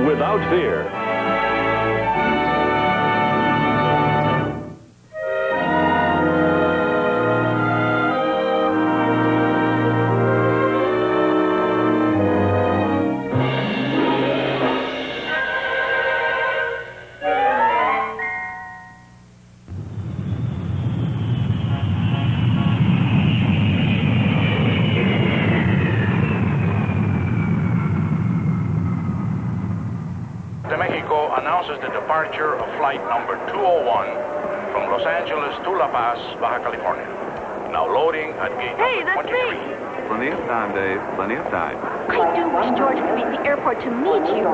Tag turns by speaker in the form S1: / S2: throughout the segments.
S1: without fear.
S2: Mexico announces the departure of flight number 201 from Los Angeles to La Paz, Baja California. Now loading at gate
S3: Hey,
S2: number
S3: that's
S2: 23.
S3: me.
S4: Plenty of time, Dave. Plenty of time.
S3: I do wish George could be at the airport to meet you.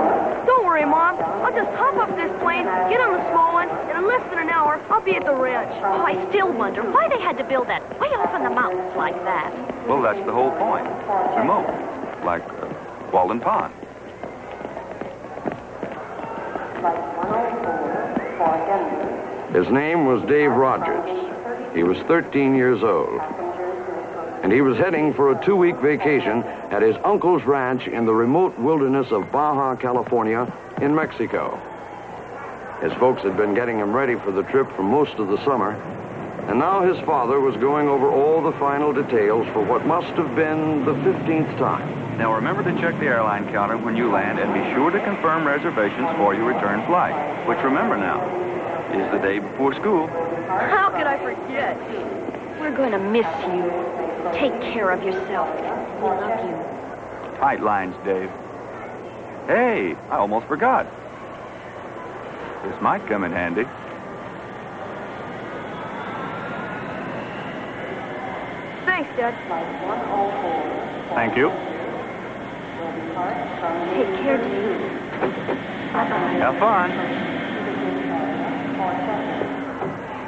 S3: Don't worry, Mom. I'll just hop up this plane, get on the small one, and in less than an hour, I'll be at the ranch.
S5: Oh, I still wonder why they had to build that way off in the mountains like that.
S4: Well, that's the whole point. Remote. Like Walden Pond.
S6: His name was Dave Rogers. He was 13 years old. And he was heading for a 2-week vacation at his uncle's ranch in the remote wilderness of Baja, California, in Mexico. His folks had been getting him ready for the trip for most of the summer, and now his father was going over all the final details for what must have been the 15th time.
S4: Now remember to check the airline counter when you land and be sure to confirm reservations for your return flight, which remember now, is the day before school.
S3: How could I forget?
S5: We're going to miss you. Take care of yourself. We love you.
S4: Tight lines, Dave. Hey, I almost forgot. This might come in handy.
S3: Thanks, Dad.
S4: Thank you.
S5: Take care, Dave. Bye-bye.
S4: Have fun.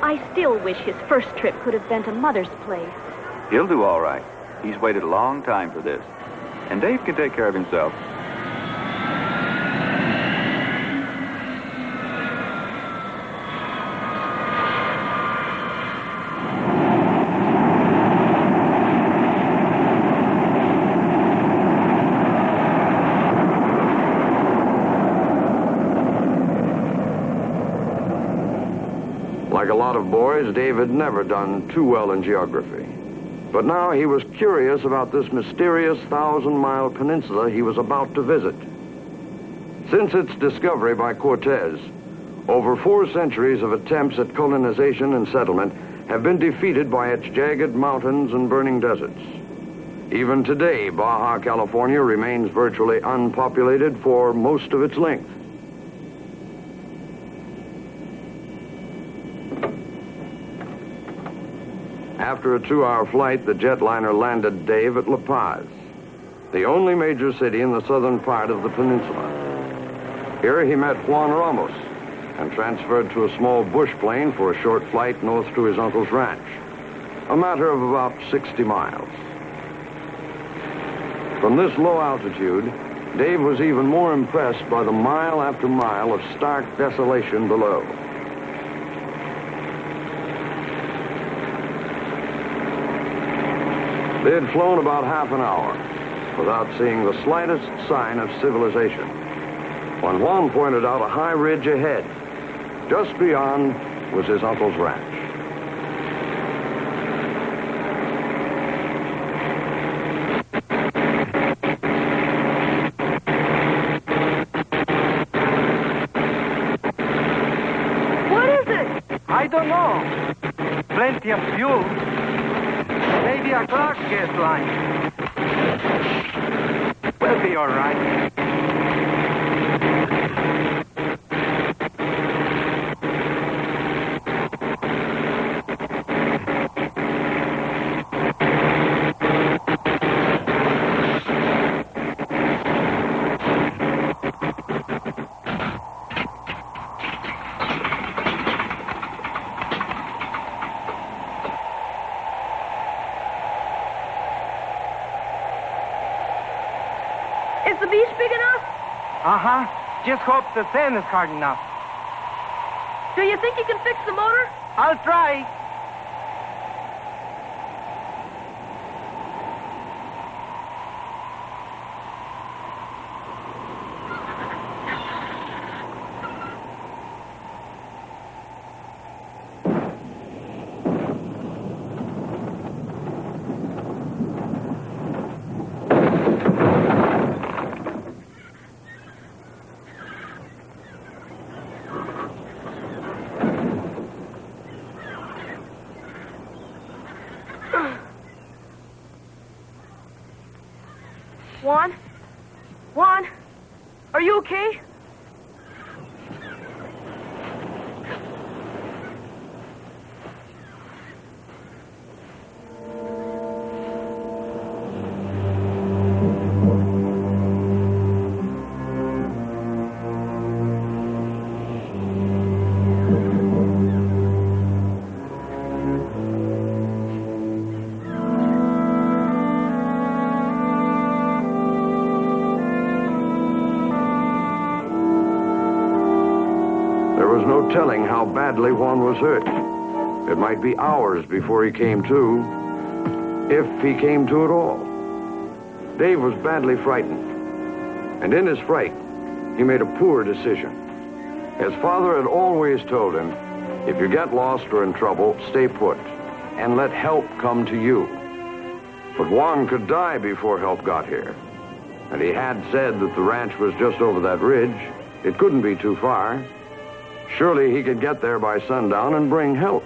S5: I still wish his first trip could have been to Mother's place.
S4: He'll do all right. He's waited a long time for this. And Dave can take care of himself.
S6: Like a lot of boys, Dave had never done too well in geography. But now he was curious about this mysterious 1,000-mile peninsula he was about to visit. Since its discovery by Cortez, over 4 centuries of attempts at colonization and settlement have been defeated by its jagged mountains and burning deserts. Even today, Baja, California remains virtually unpopulated for most of its length. After a 2-hour flight, the jetliner landed Dave at La Paz, the only major city in the southern part of the peninsula. Here he met Juan Ramos and transferred to a small bush plane for a short flight north to his uncle's ranch, a matter of about 60 miles. From this low altitude, Dave was even more impressed by the mile after mile of stark desolation below. They had flown about half an hour without seeing the slightest sign of civilization, when Juan pointed out a high ridge ahead. Just beyond was his uncle's ranch.
S3: What is it?
S7: I don't know. Plenty of fuel. Maybe a clock gas line. We'll be all right.
S3: Is the beach big enough?
S7: Uh-huh. Just hope the sand is hard enough.
S3: Do you think you can fix the motor?
S7: I'll try.
S3: Juan? Juan? Are you okay?
S6: There was no telling how badly Juan was hurt. It might be hours before he came to, if he came to at all. Dave was badly frightened, and in his fright, he made a poor decision. His father had always told him, if you get lost or in trouble, stay put, and let help come to you. But Juan could die before help got here, and he had said that the ranch was just over that ridge. It couldn't be too far. Surely he could get there by sundown and bring help.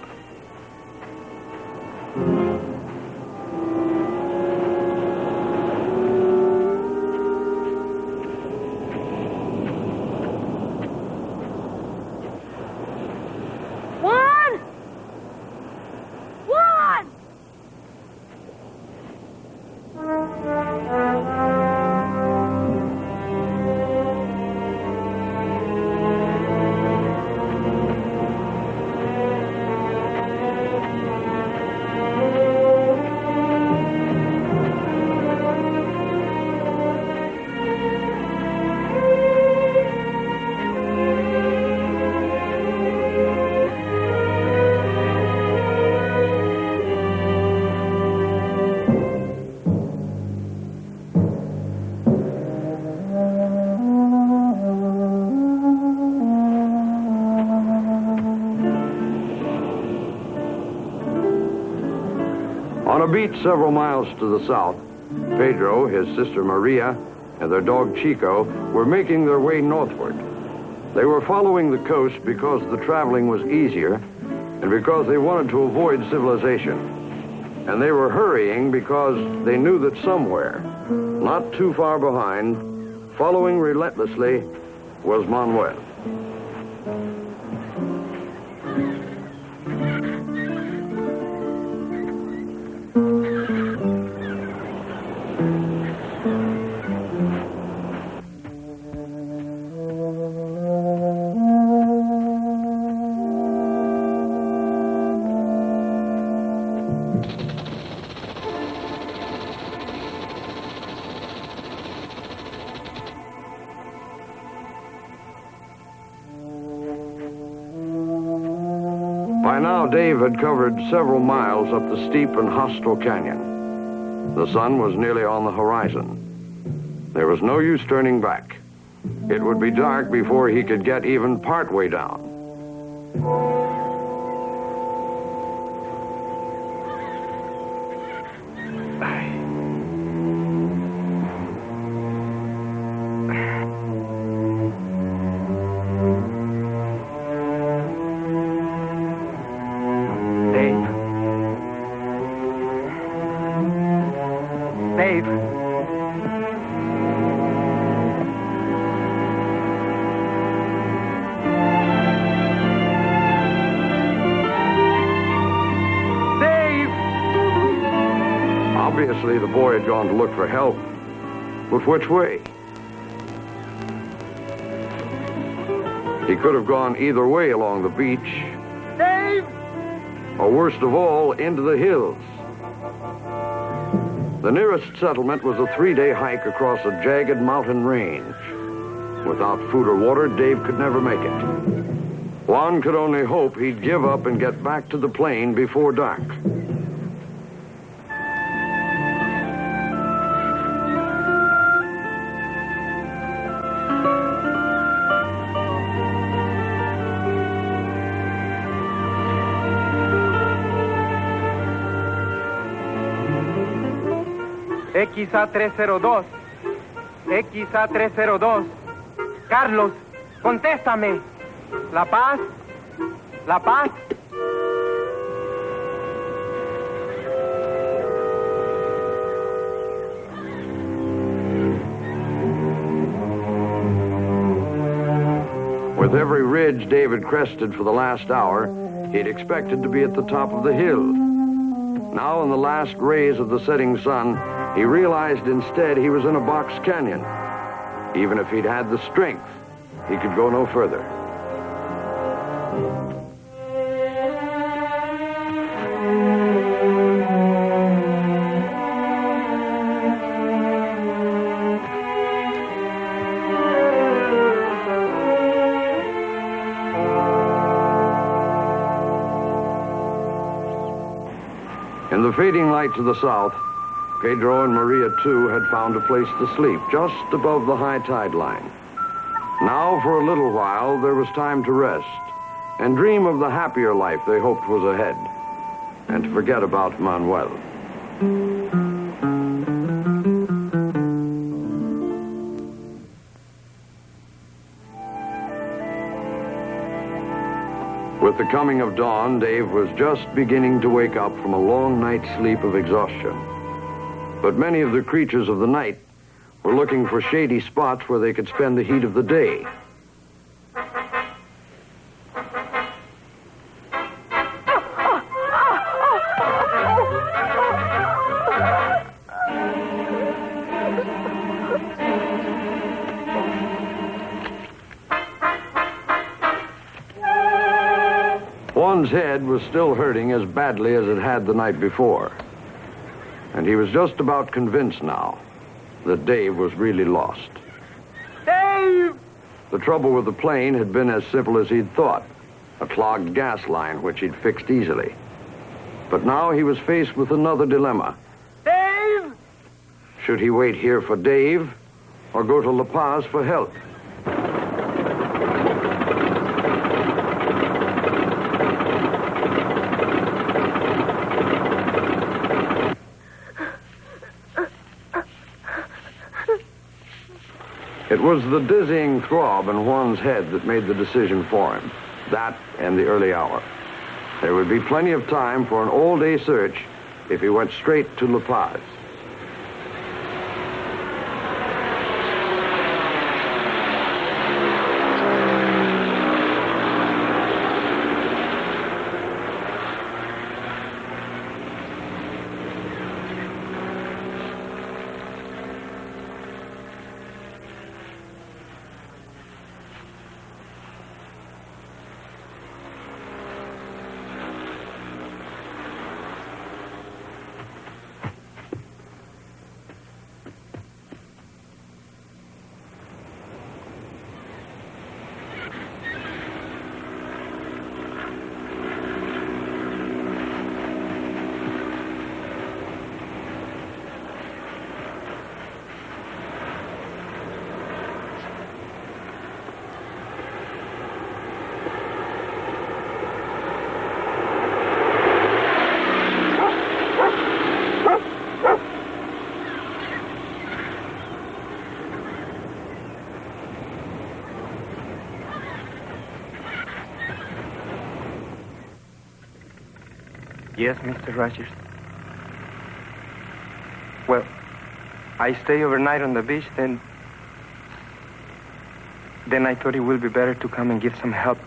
S3: Juan! Juan!
S6: On a beach several miles to the south, Pedro, his sister Maria, and their dog Chico were making their way northward. They were following the coast because the traveling was easier and because they wanted to avoid civilization. And they were hurrying because they knew that somewhere, not too far behind, following relentlessly, was Manuel. By now, Dave had covered several miles up the steep and hostile canyon. The sun was nearly on the horizon. There was no use turning back. It would be dark before he could get even partway down.
S7: Dave. Dave!
S6: Obviously, the boy had gone to look for help. But which way? He could have gone either way along the beach,
S7: Dave!
S6: or worst of all, into the hills. The nearest settlement was a 3-day hike across a jagged mountain range. Without food or water, Dave could never make it. Juan could only hope he'd give up and get back to the plain before dark.
S7: XA302. XA302. Carlos, contéstame. La Paz. La Paz.
S6: With every ridge David crested for the last hour, he'd expected to be at the top of the hill. Now, in the last rays of the setting sun, he realized instead he was in a box canyon. Even if he'd had the strength, he could go no further. In the fading light to the south, Pedro and Maria, too, had found a place to sleep just above the high tide line. Now, for a little while, there was time to rest and dream of the happier life they hoped was ahead, and to forget about Manuel. With the coming of dawn, Dave was just beginning to wake up from a long night's sleep of exhaustion. But many of the creatures of the night were looking for shady spots where they could spend the heat of the day. Juan's head was still hurting as badly as it had the night before. And he was just about convinced now that Dave was really lost.
S7: Dave!
S6: The trouble with the plane had been as simple as he'd thought. A clogged gas line, which he'd fixed easily. But now he was faced with another dilemma.
S7: Dave!
S6: Should he wait here for Dave or go to La Paz for help? It was the dizzying throb in Juan's head that made the decision for him. That and the early hour. There would be plenty of time for an all-day search if he went straight to La Paz.
S7: Yes, Mr. Rogers. Well, I stay overnight on the beach, then I thought it would be better to come and give some help.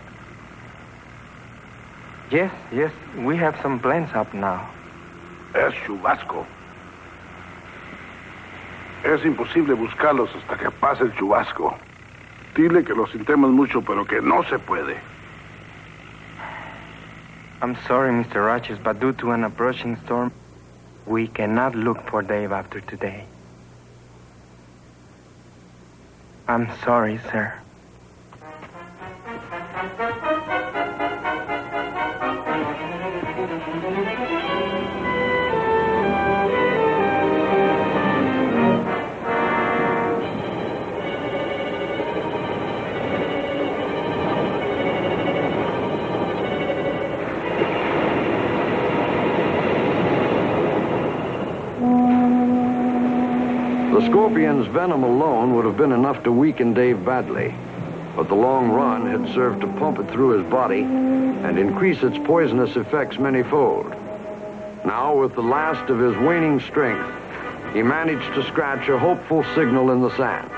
S7: Yes, we have some plans up now.
S1: Es chubasco. Es imposible buscarlos hasta que pase el chubasco. Dile que lo sintemos mucho, pero que no se puede.
S7: I'm sorry, Mr. Rogers, but due to an approaching storm, we cannot look for Dave after today. I'm sorry, sir.
S6: The scorpion's venom alone would have been enough to weaken Dave badly, but the long run had served to pump it through his body and increase its poisonous effects many-fold. Now, with the last of his waning strength, he managed to scratch a hopeful signal in the sand.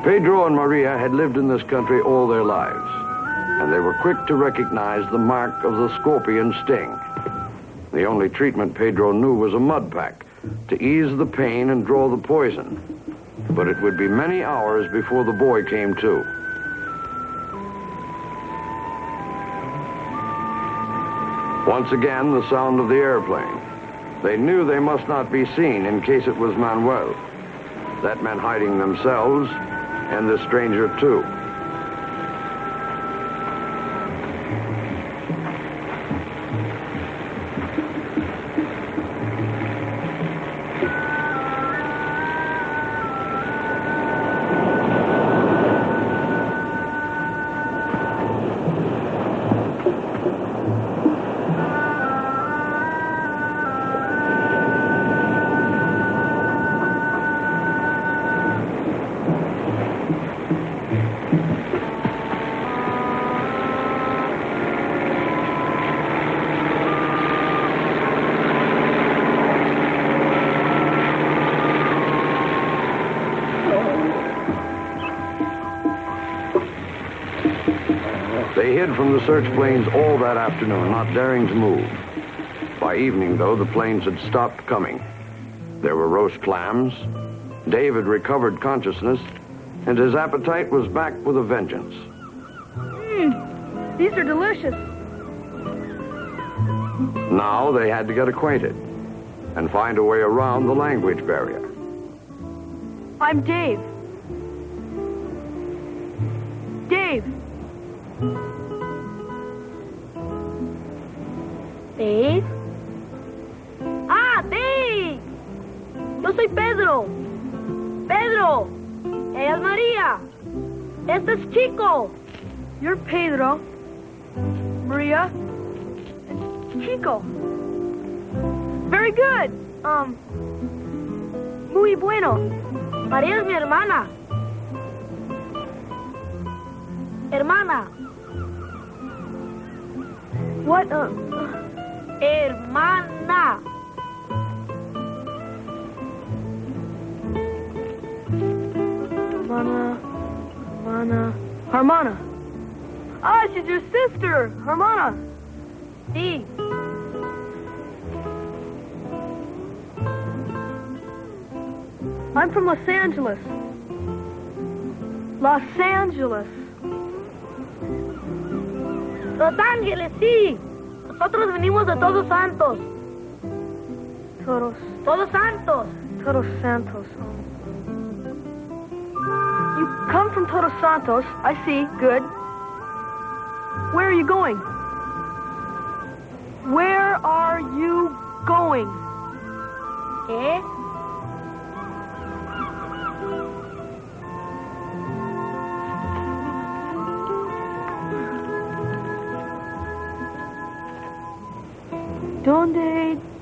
S6: Pedro and Maria had lived in this country all their lives, and they were quick to recognize the mark of the scorpion sting. The only treatment Pedro knew was a mud pack to ease the pain and draw the poison. But it would be many hours before the boy came to. Once again, the sound of the airplane. They knew they must not be seen in case it was Manuel. That meant hiding themselves and the stranger too. They hid from the search planes all that afternoon, not daring to move. By evening, though, the planes had stopped coming. There were roast clams. David recovered consciousness, and his appetite was back with a vengeance.
S3: These are delicious.
S6: Now they had to get acquainted and find a way around the language barrier.
S3: I'm Dave. Dave.
S5: Dave?
S3: Ah, Dave. Yo soy Pedro. Pedro. Ella es María. Este es Chico. You're Pedro. Maria. And Chico. Very good. Muy bueno. María es mi hermana. Hermana. What? Hermana. Hermana. Ah, she's your sister, Hermana. Sí. I'm from Los Angeles. Los Angeles. Los Ángeles, sí. Nosotros venimos de Todos Santos. Todos Santos. Todos Santos. You come from Todos Santos. I see. Good. Where are you going? Where are you going?
S5: ¿Qué?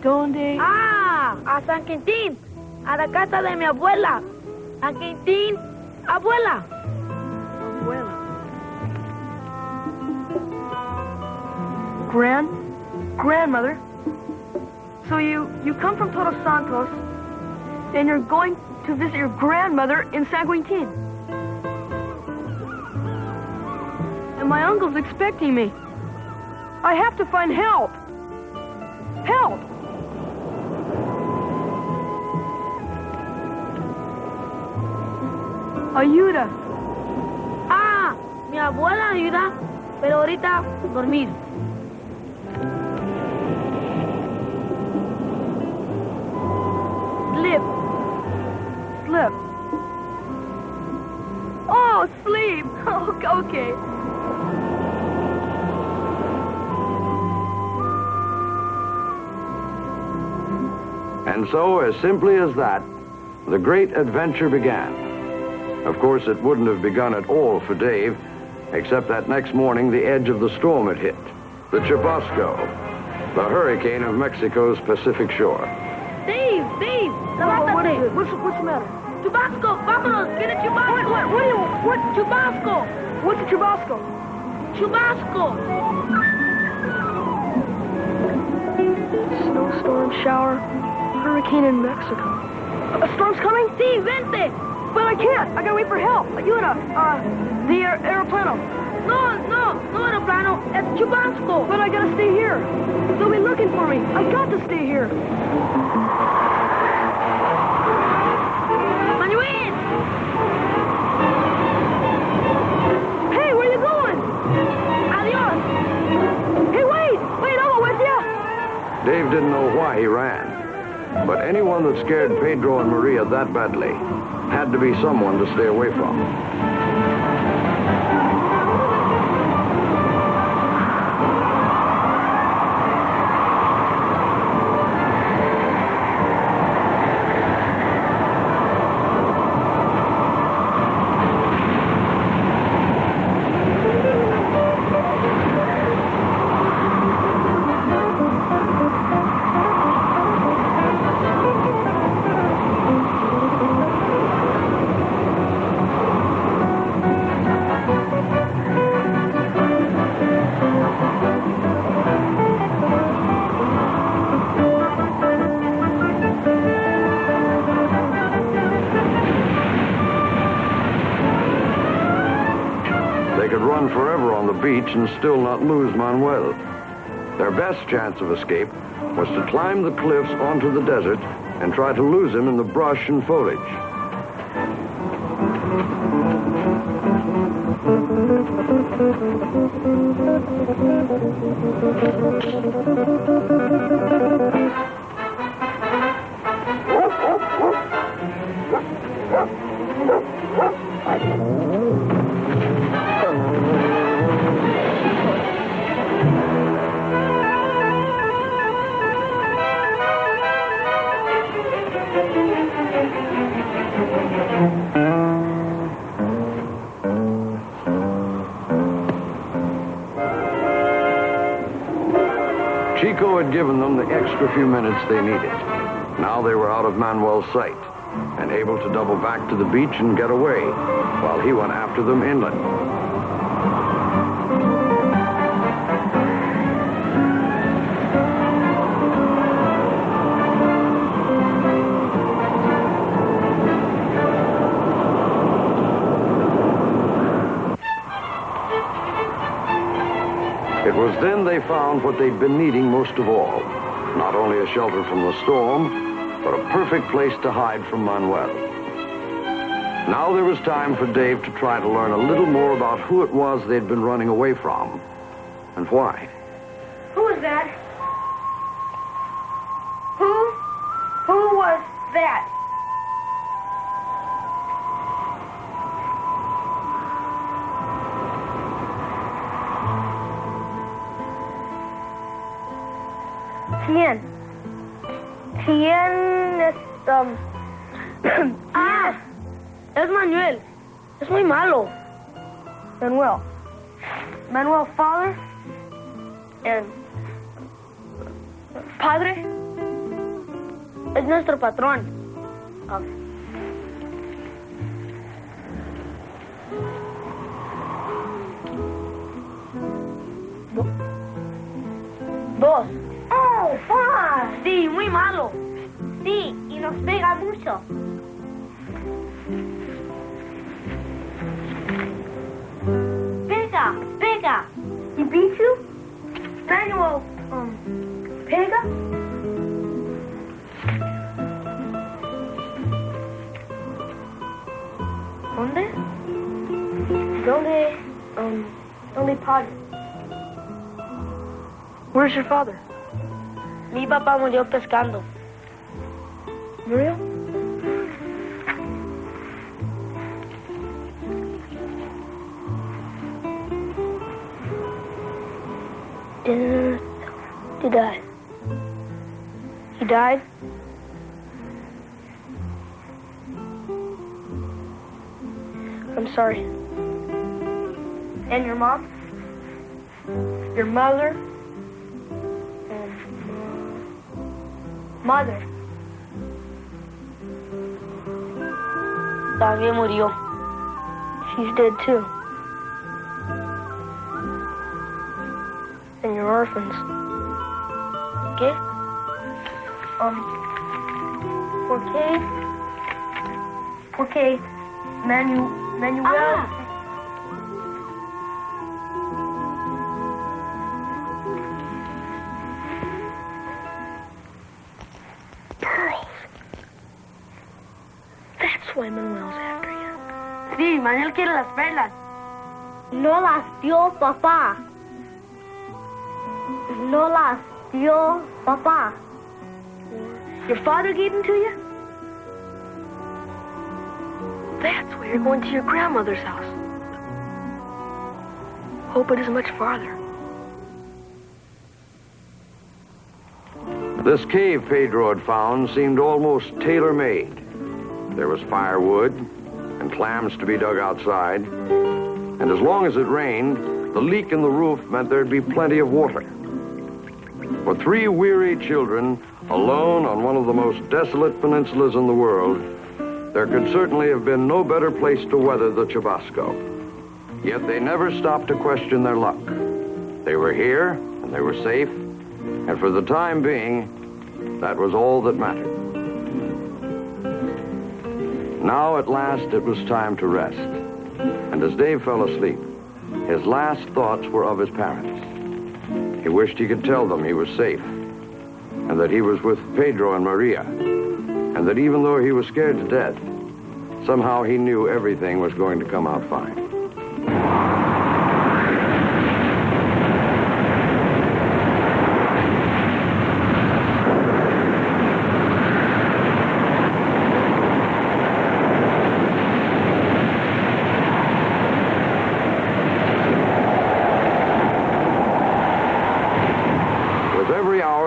S3: ¿Dónde?
S5: Ah, a San Quintín, a la casa de mi abuela. San Quintín, abuela.
S3: Grandmother. So you come from Todos Santos, and you're going to visit your grandmother in San Quintin. And my uncle's expecting me. I have to find help. Help! Ayuda.
S5: Ah, mi abuela ayuda, pero ahorita dormir.
S3: Slip. Oh, sleep. Okay.
S6: And so, as simply as that, the great adventure began. Of course, it wouldn't have begun at all for Dave, except that next morning the edge of the storm had hit. The Chubasco, the hurricane of Mexico's Pacific shore.
S5: Dave, levántate.
S3: What's the matter?
S5: Chubasco, vámonos, get a Chubasco.
S3: What?
S5: Chubasco.
S3: What's a Chubasco?
S5: Chubasco.
S3: Snowstorm, shower, hurricane in Mexico. A storm's coming?
S5: Sí, vente.
S3: But I can't. I gotta wait for help. You in the aeroplano.
S5: No aeroplano. Es Chubasco.
S3: But I gotta stay here. They'll be looking for me. I got to stay here.
S5: Manuel!
S3: Hey, where you going?
S5: Adios.
S3: Hey, wait! Wait, I'll go with you.
S6: Dave didn't know why he ran, but anyone that scared Pedro and Maria that badly had to be someone to stay away from. They could run forever on the beach and still not lose Manuel. Their best chance of escape was to climb the cliffs onto the desert and try to lose him in the brush and foliage. Chico had given them the extra few minutes they needed. Now they were out of Manuel's sight and able to double back to the beach and get away while he went after them inland. It was then they found what they'd been needing most of all. Not only a shelter from the storm, but a perfect place to hide from Manuel. Now there was time for Dave to try to learn a little more about who it was they'd been running away from, and why.
S5: Who was that? Who was that? ¿Quién es, Ah, es Manuel. Es muy malo.
S3: Manuel. Manuel, father?
S5: And padre es nuestro patrón. Dos.
S3: Oh, fine.
S5: Sí, muy malo.
S3: Sí, y nos pega mucho. Pega. He beat you? Manuel, pega? ¿Dónde padre?
S5: Where's your father? Mi papá murió pescando.
S3: Murió?
S5: He died. He died? I'm sorry.
S3: And your mom?
S5: Your mother?
S3: Mother.
S5: También murió. She's dead too. And you're orphans. ¿Qué?
S3: ¿Por qué
S5: Manuel.
S3: Pearls. That's why Manuel's after you.
S5: Sí, Manuel quiere las perlas. No las dio papá. No las dio papá.
S3: Your father gave them to you? That's why you're going to your grandmother's house. Hope it isn't much farther.
S6: This cave Pedro had found seemed almost tailor-made. There was firewood and clams to be dug outside. And as long as it rained, the leak in the roof meant there'd be plenty of water. For 3 weary children, alone on one of the most desolate peninsulas in the world, there could certainly have been no better place to weather the Chubasco. Yet they never stopped to question their luck. They were here, and they were safe, and for the time being, that was all that mattered. Now, at last, it was time to rest. And as Dave fell asleep, his last thoughts were of his parents. He wished he could tell them he was safe, and that he was with Pedro and Maria, and that even though he was scared to death, somehow he knew everything was going to come out fine.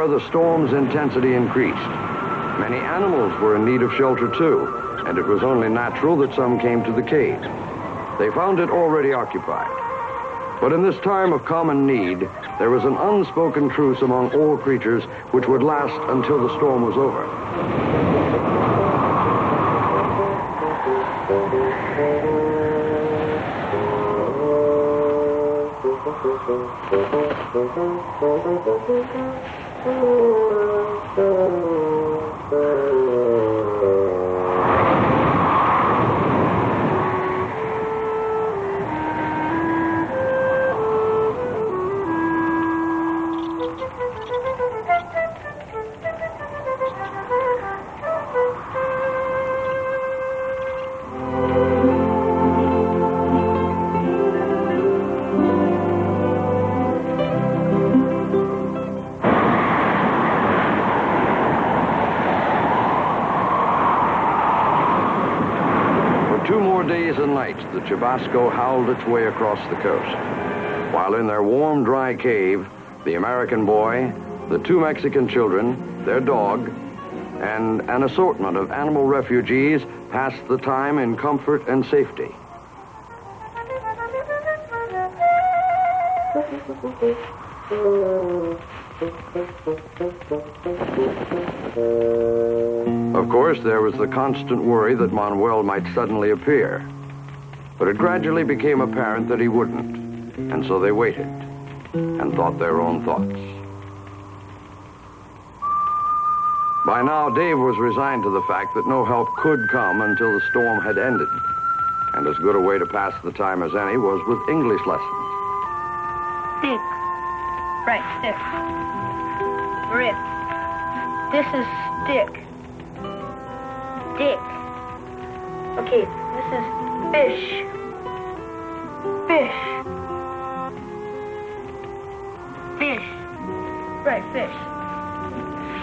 S6: The storm's intensity increased. Many animals were in need of shelter too, and it was only natural that some came to the cave. They found it already occupied. But in this time of common need, there was an unspoken truce among all creatures which would last until the storm was over. The Chubasco howled its way across the coast. While in their warm, dry cave, the American boy, the 2 Mexican children, their dog, and an assortment of animal refugees passed the time in comfort and safety. Of course, there was the constant worry that Manuel might suddenly appear. But it gradually became apparent that he wouldn't, and so they waited and thought their own thoughts. By now, Dave was resigned to the fact that no help could come until the storm had ended, and as good a way to pass the time as any was with English lessons.
S3: Stick. Right, stick. Rip. This is stick. Dick. Okay, this is fish. Fish. Fish. Right, fish.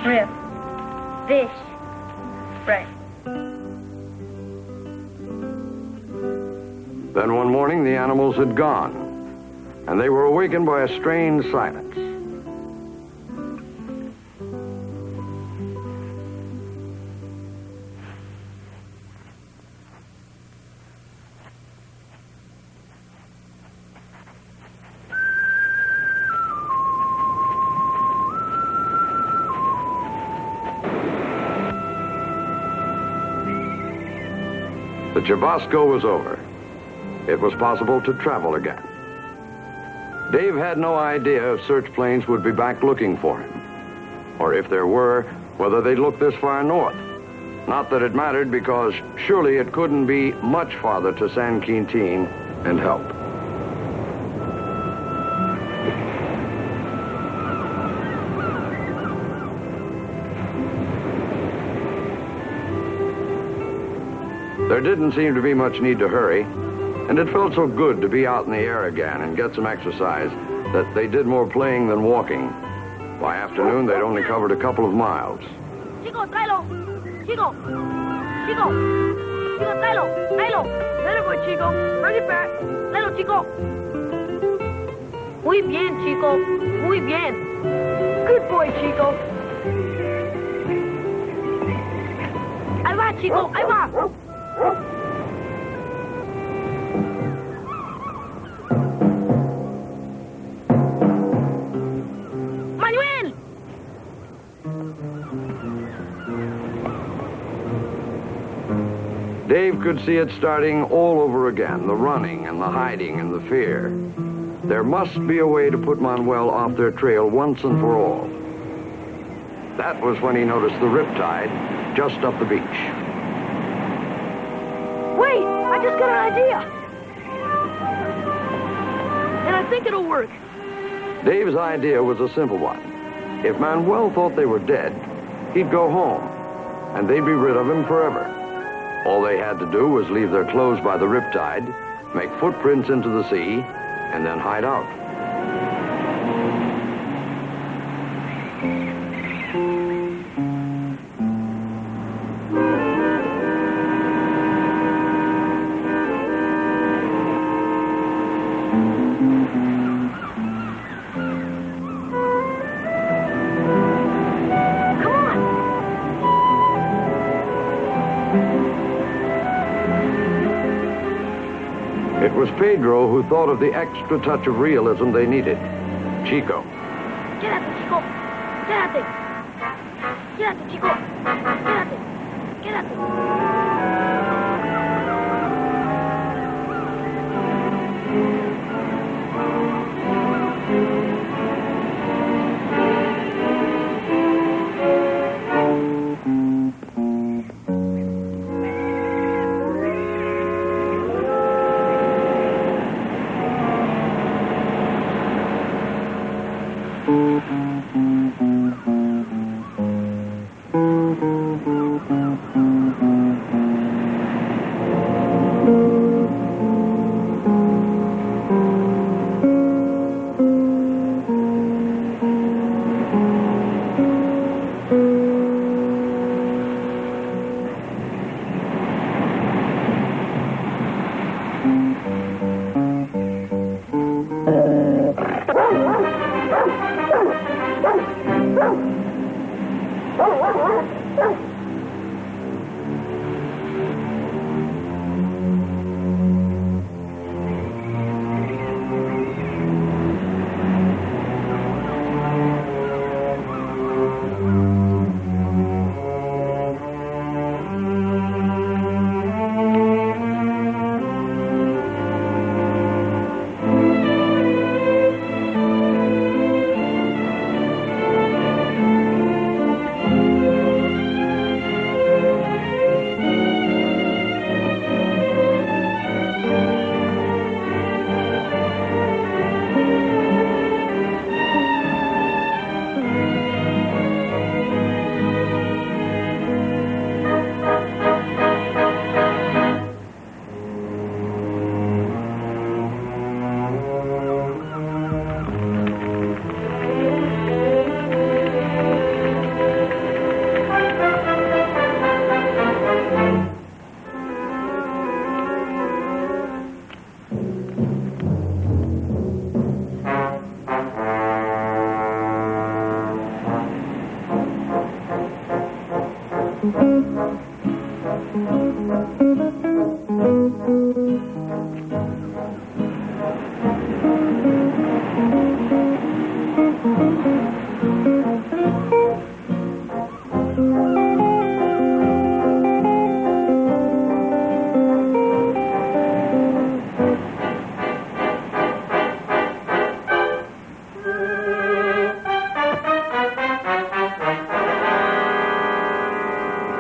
S3: Rip. Fish. Right.
S6: Then one morning, the animals had gone, and they were awakened by a strange silence. The Chubasco was over. It was possible to travel again. Dave had no idea if search planes would be back looking for him, or if there were, whether they'd look this far north. Not that it mattered, because surely it couldn't be much farther to San Quintin and help. There didn't seem to be much need to hurry, and it felt so good to be out in the air again and get some exercise that they did more playing than walking. By afternoon, they'd only covered a couple of miles.
S5: Chico, tráelo. Chico. Chico. Chico, tráelo. Tráelo.
S3: Let it go, Chico. Bring it back.
S5: Tráelo, Chico. Muy bien, Chico. Muy bien.
S3: Good boy, Chico.
S5: Ahí va, Chico. Ahí va. Manuel.
S6: Dave could see it starting all over again, the running and the hiding and the fear. There must be a way to put Manuel off their trail once and for all. That was when he noticed the riptide just up the beach.
S3: Wait, I just got an idea. And I think it'll work.
S6: Dave's idea was a simple one. If Manuel thought they were dead, he'd go home, and they'd be rid of him forever. All they had to do was leave their clothes by the riptide, make footprints into the sea, and then hide out. It was Pedro who thought of the extra touch of realism they needed. Chico.
S5: Quédate, Chico. Quédate. Quédate, Chico. Quédate. Quédate.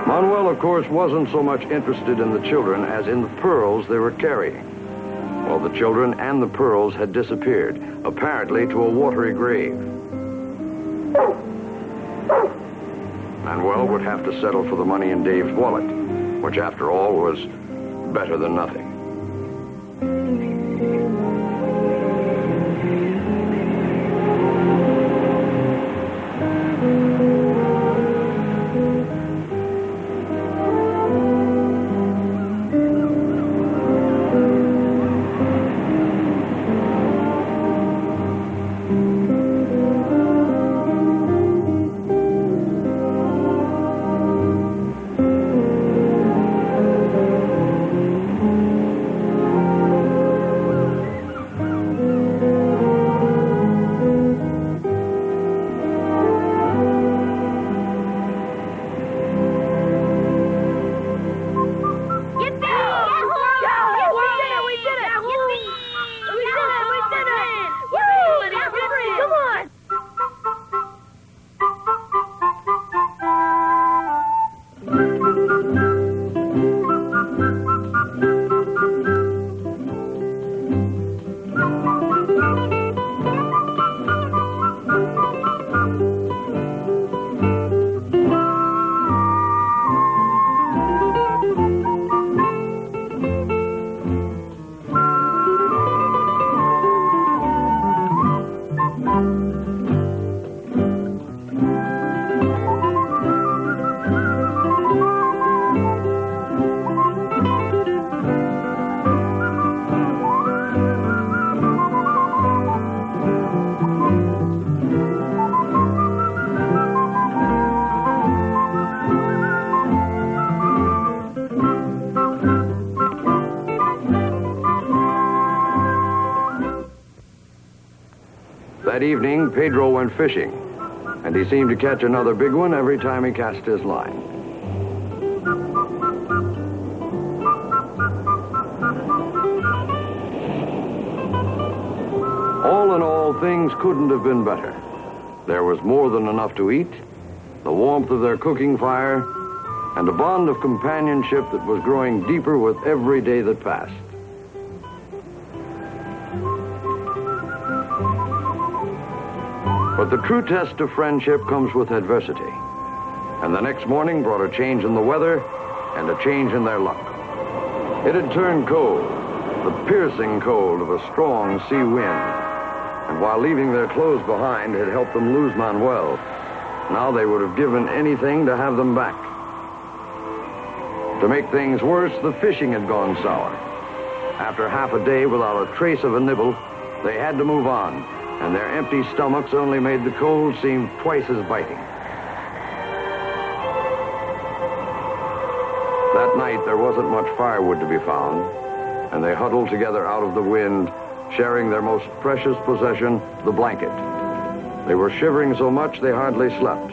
S6: Manuel, of course, wasn't so much interested in the children as in the pearls they were carrying. Well, the children and the pearls had disappeared, apparently to a watery grave. Manuel would have to settle for the money in Dave's wallet, which, after all, was better than nothing. That evening, Pedro went fishing, and he seemed to catch another big one every time he cast his line. All in all, things couldn't have been better. There was more than enough to eat, the warmth of their cooking fire, and a bond of companionship that was growing deeper with every day that passed. But the true test of friendship comes with adversity. And the next morning brought a change in the weather and a change in their luck. It had turned cold, the piercing cold of a strong sea wind. And while leaving their clothes behind had helped them lose Manuel, now they would have given anything to have them back. To make things worse, the fishing had gone sour. After half a day without a trace of a nibble, they had to move on. And their empty stomachs only made the cold seem twice as biting. That night, there wasn't much firewood to be found, and they huddled together out of the wind, sharing their most precious possession, the blanket. They were shivering so much they hardly slept.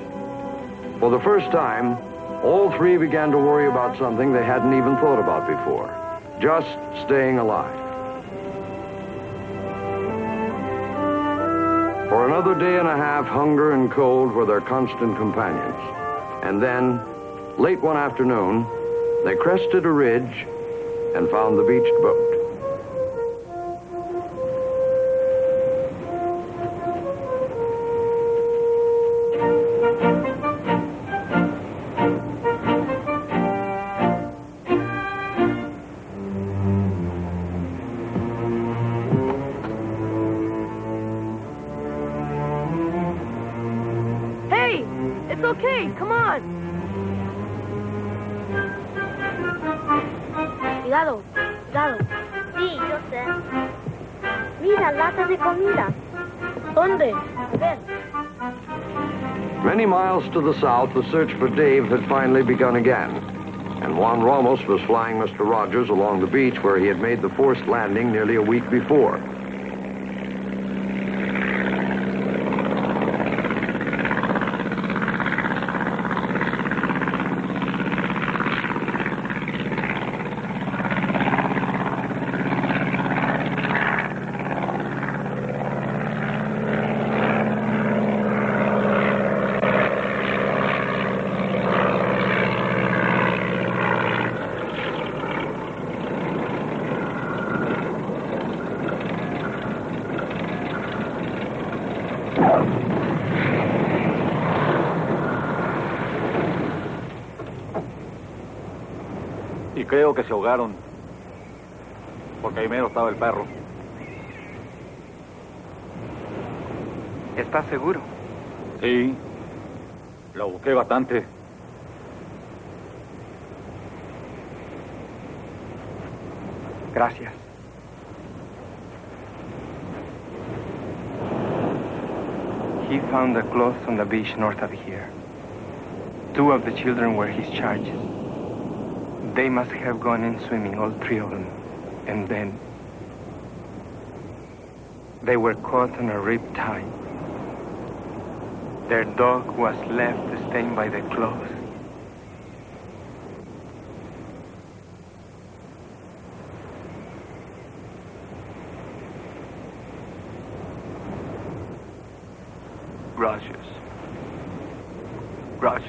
S6: For the first time, all three began to worry about something they hadn't even thought about before, just staying alive. For another day and a half, hunger and cold were their constant companions. And then, late one afternoon, they crested a ridge and found the beached boat.
S3: It's okay, come on.
S5: Cuidado, cuidado. Sí, yo sé. Mira, latas de comida. ¿Dónde? Ven.
S6: Many miles to the south, the search for Dave had finally begun again. And Juan Ramos was flying Mr. Rogers along the beach where he had made the forced landing nearly a week before.
S8: Y creo que se ahogaron. Porque ahí mero estaba el perro.
S7: ¿Estás seguro?
S8: Sí. Lo busqué bastante.
S7: Gracias. He found the clothes on the beach north of here. 2 of the children were his charges. They must have gone in swimming, all 3 of them. And then they were caught on a rip tide. Their dog was left stained by the clothes.
S8: Gracias. Gracias.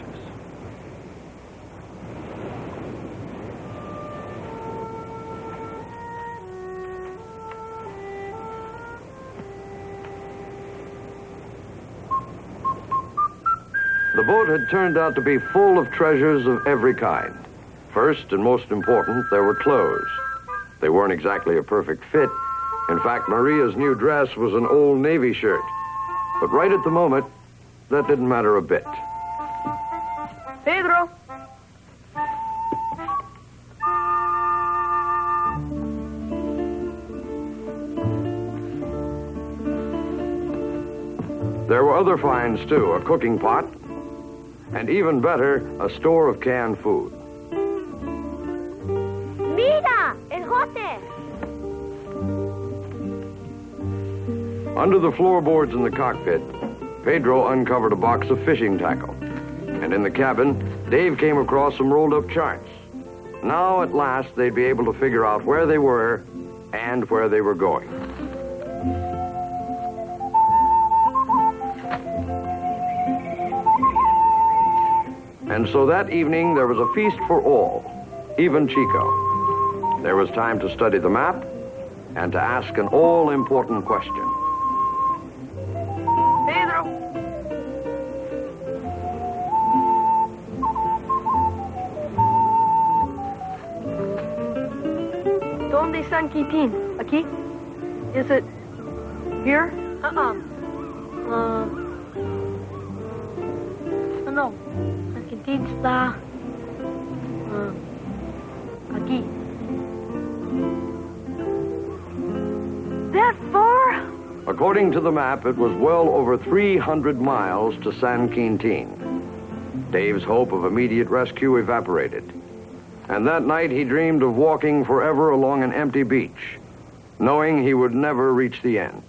S6: The boat had turned out to be full of treasures of every kind. First and most important, there were clothes. They weren't exactly a perfect fit. In fact, Maria's new dress was an old Navy shirt. But right at the moment, that didn't matter a bit.
S3: Pedro.
S6: There were other finds, too, a cooking pot, and even better, a store of canned food.
S5: Mira, el jote.
S6: Under the floorboards in the cockpit, Pedro uncovered a box of fishing tackle. And in the cabin, Dave came across some rolled-up charts. Now, at last, they'd be able to figure out where they were and where they were going. And so that evening, there was a feast for all, even Chico. There was time to study the map and to ask an all-important question.
S3: Pedro. ¿Dónde es San Quintín? ¿Aquí? Is it here?
S5: No. San Quintín está aquí.
S3: That far?
S6: According to the map, it was well over 300 miles to San Quintín. Dave's hope of immediate rescue evaporated. And that night he dreamed of walking forever along an empty beach, knowing he would never reach the end.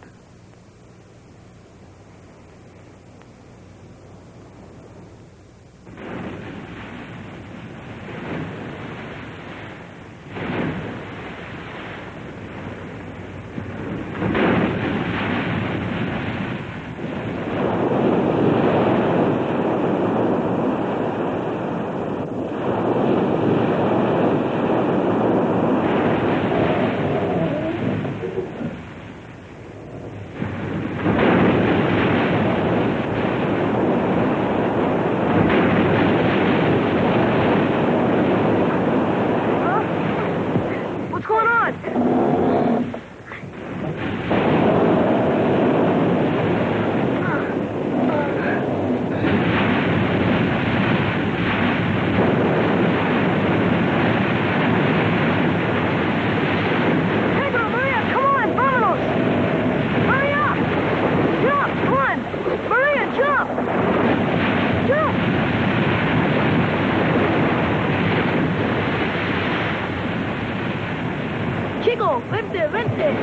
S5: Chico, vente, vente.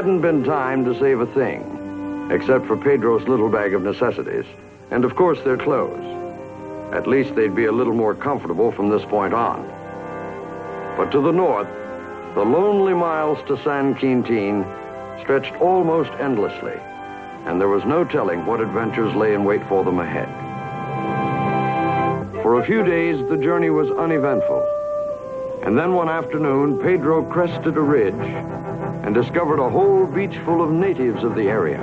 S6: hadn't been time to save a thing, except for Pedro's little bag of necessities, and of course their clothes. At least they'd be a little more comfortable from this point on. But to the north, the lonely miles to San Quintin stretched almost endlessly, and there was no telling what adventures lay in wait for them ahead. For a few days, the journey was uneventful. And then one afternoon, Pedro crested a ridge and discovered a whole beach full of natives of the area.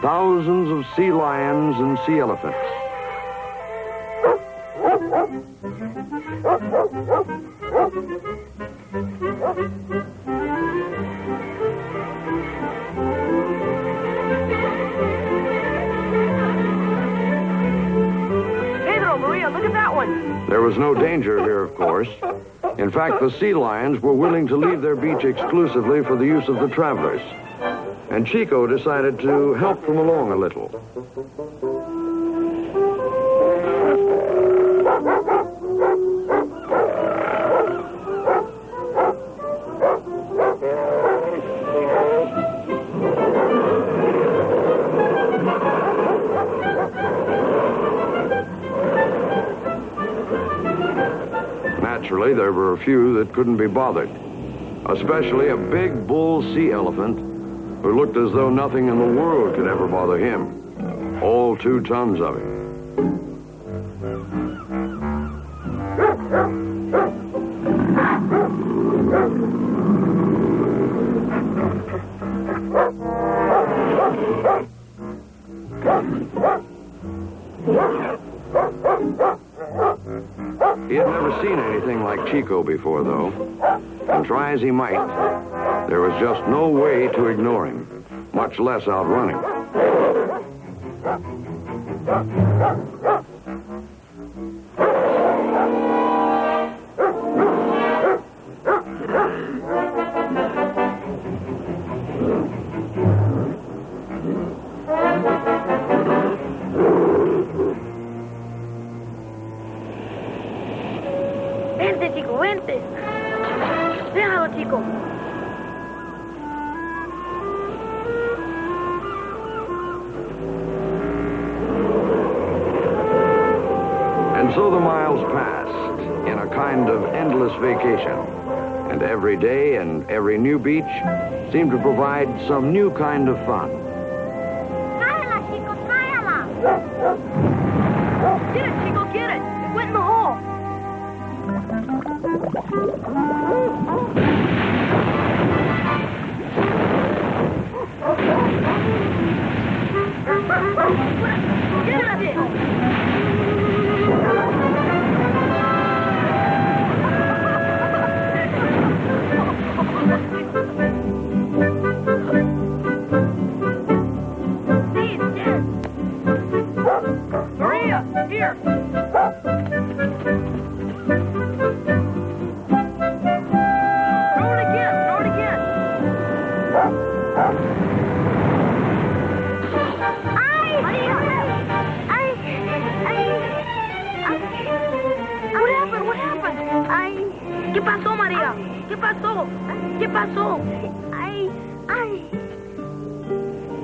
S6: Thousands of sea lions and sea elephants.
S3: Pedro, Maria, look at that one.
S6: There was no danger here, of course. In fact, the sea lions were willing to leave their beach exclusively for the use of the travelers. And Chico decided to help them along a little. Naturally, there were a few that couldn't be bothered, especially a big bull sea elephant who looked as though nothing in the world could ever bother him. All 2 tons of him. He had never seen anything like Chico before, though. And try as he might, there was just no way to ignore him, much less outrun him.
S5: Vente, Chico, vente. Déjalo, Chico.
S6: And so the miles passed in a kind of endless vacation. And every day and every new beach seemed to provide some new kind of fun.
S5: Tráela, Chico, tráela.
S3: Get it, Chico, get it. It went in the hole. Get at it. See, it's dead. Maria, here. Throw it again, throw it again. What happened?
S5: ¿Qué pasó, María? ¿Qué pasó? ¿Qué pasó?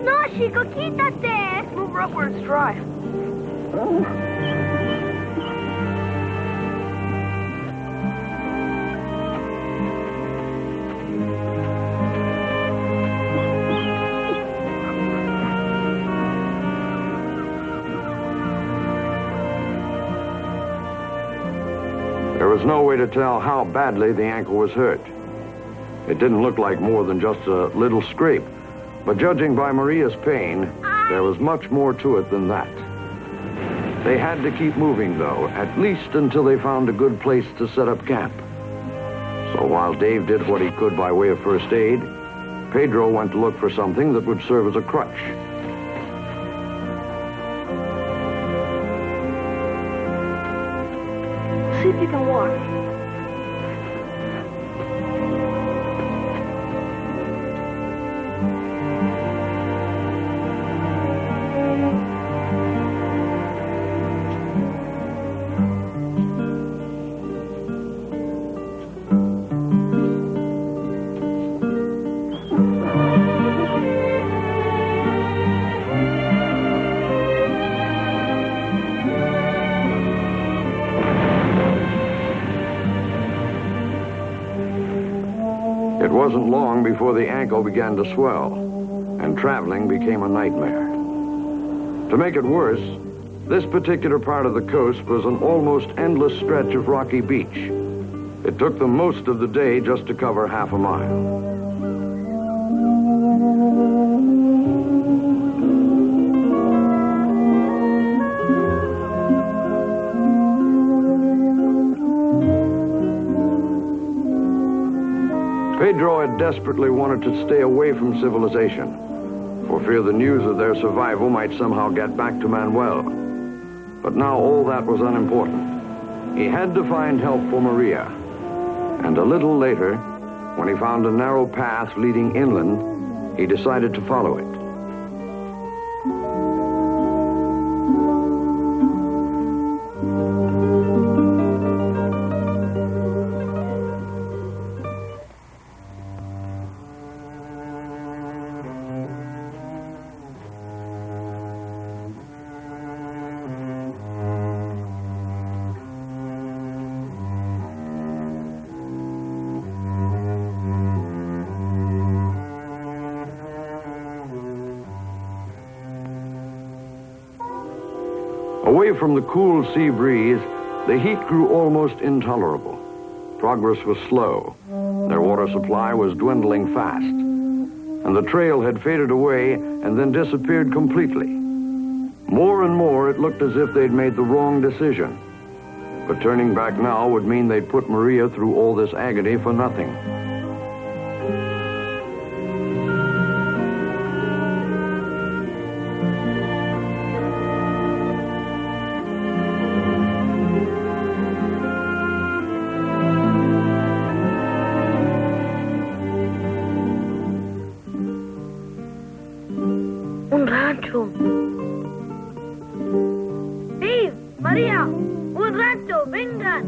S3: No, Chico, quítate. Move her up where it's dry.
S6: There was no way to tell how badly the ankle was hurt. It didn't look like more than just a little scrape, but judging by Maria's pain, there was much more to it than that. They had to keep moving, though, at least until they found a good place to set up camp. So while Dave did what he could by way of first aid, Pedro went to look for something that would serve as a crutch.
S3: See if you can walk.
S6: It wasn't long before the ankle began to swell, and traveling became a nightmare. To make it worse, this particular part of the coast was an almost endless stretch of rocky beach. It took them most of the day just to cover half a mile. Pedro had desperately wanted to stay away from civilization, for fear the news of their survival might somehow get back to Manuel. But now all that was unimportant. He had to find help for Maria. And a little later, when he found a narrow path leading inland, he decided to follow it. Away from the cool sea breeze, the heat grew almost intolerable. Progress was slow. Their water supply was dwindling fast. And the trail had faded away and then disappeared completely. More and more, it looked as if they'd made the wrong decision. But turning back now would mean they'd put Maria through all this agony for nothing.
S5: Un rancho. Steve, María, un rancho, vengan.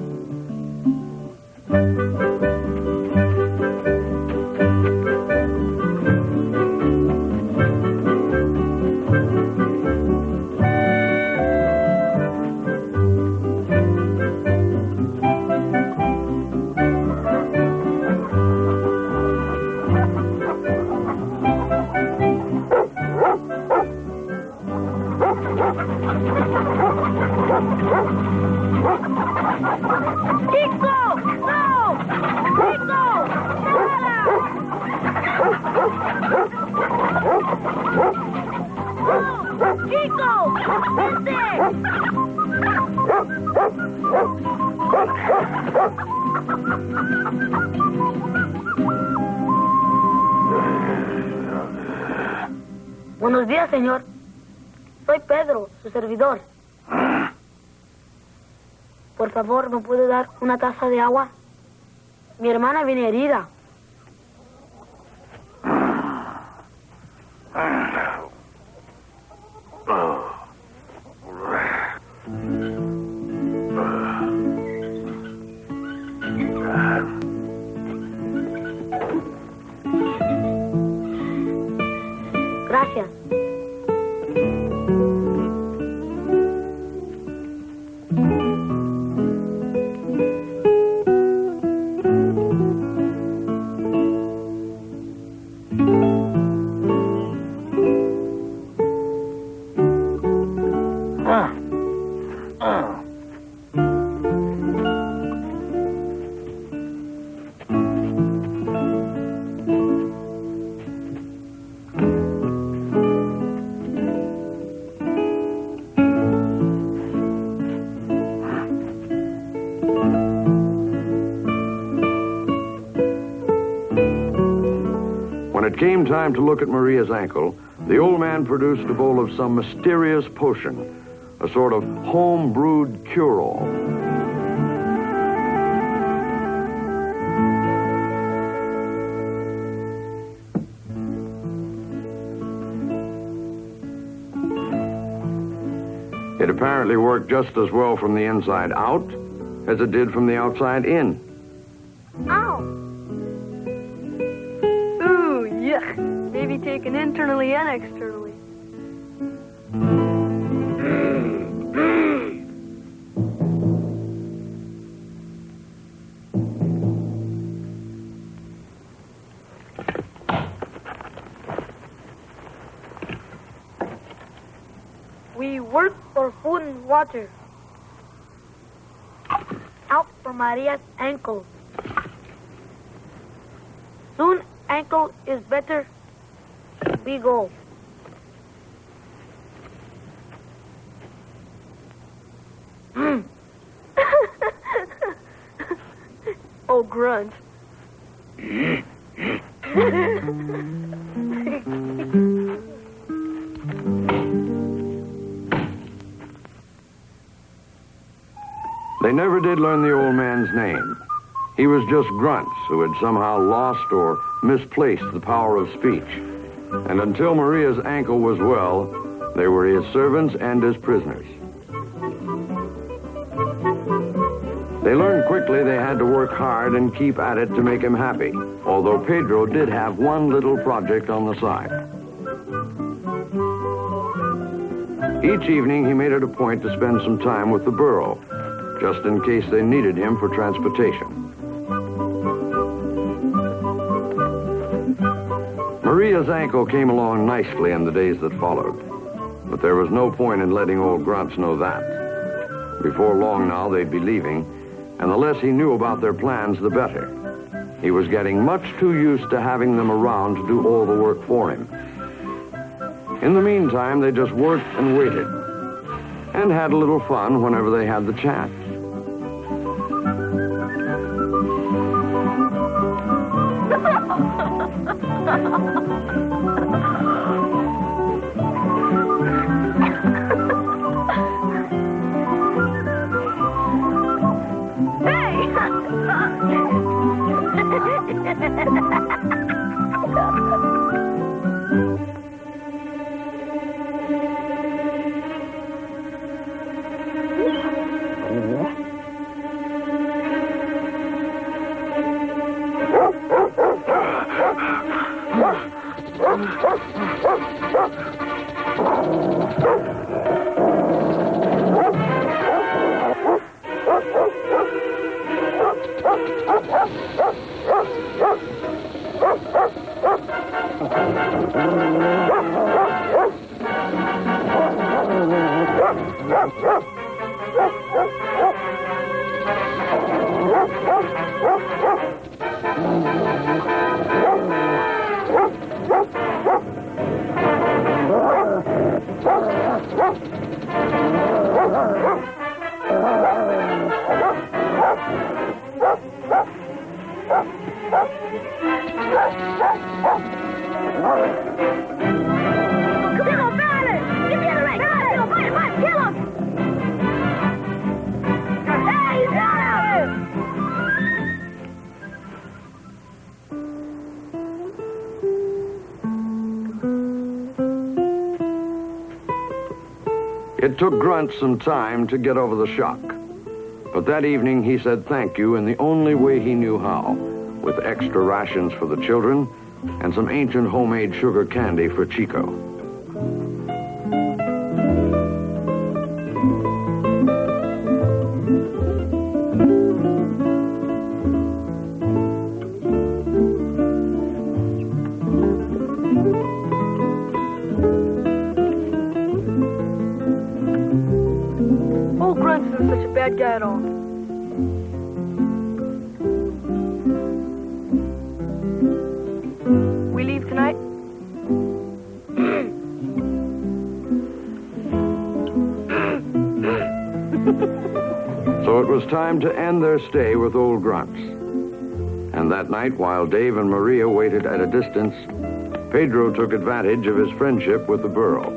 S5: Buenos días, señor. Soy Pedro, su servidor. Por favor, ¿me puede dar una taza de agua? Mi hermana viene herida. Gracias.
S6: When it came time to look at Maria's ankle, the old man produced a bowl of some mysterious potion, a sort of home-brewed cure-all. It apparently worked just as well from the inside out as it did from the outside in.
S3: Ow! Ooh, yuck. Maybe taken internally and externally.
S5: work for food and water. Out for Maria's ankle. Soon ankle is better. We go.
S3: Oh, grunt.
S6: They never did learn the old man's name. He was just Grunts who had somehow lost or misplaced the power of speech. And until Maria's ankle was well, they were his servants and his prisoners. They learned quickly they had to work hard and keep at it to make him happy, although Pedro did have one little project on the side. Each evening, he made it a point to spend some time with the burro, just in case they needed him for transportation. Maria's ankle came along nicely in the days that followed, but there was no point in letting old Grunts know that. Before long now, they'd be leaving, and the less he knew about their plans, the better. He was getting much too used to having them around to do all the work for him. In the meantime, they just worked and waited, and had a little fun whenever they had the chance. It took Grunt some time to get over the shock. But that evening he said thank you in the only way he knew how, with extra rations for the children and some ancient homemade sugar candy for Chico.
S3: Bad guy at all. We leave tonight?
S6: So it was time to end their stay with old Grunts. And that night, while Dave and Maria waited at a distance, Pedro took advantage of his friendship with the burro.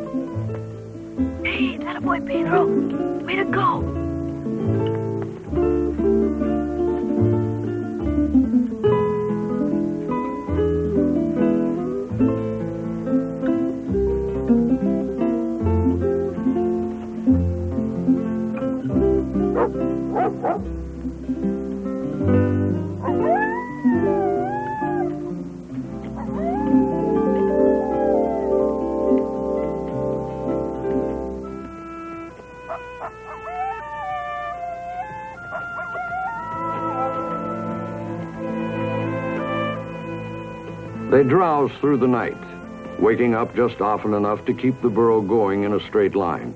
S5: Hey, that boy, Pedro. Way to go.
S6: They drowsed through the night, waking up just often enough to keep the burro going in a straight line.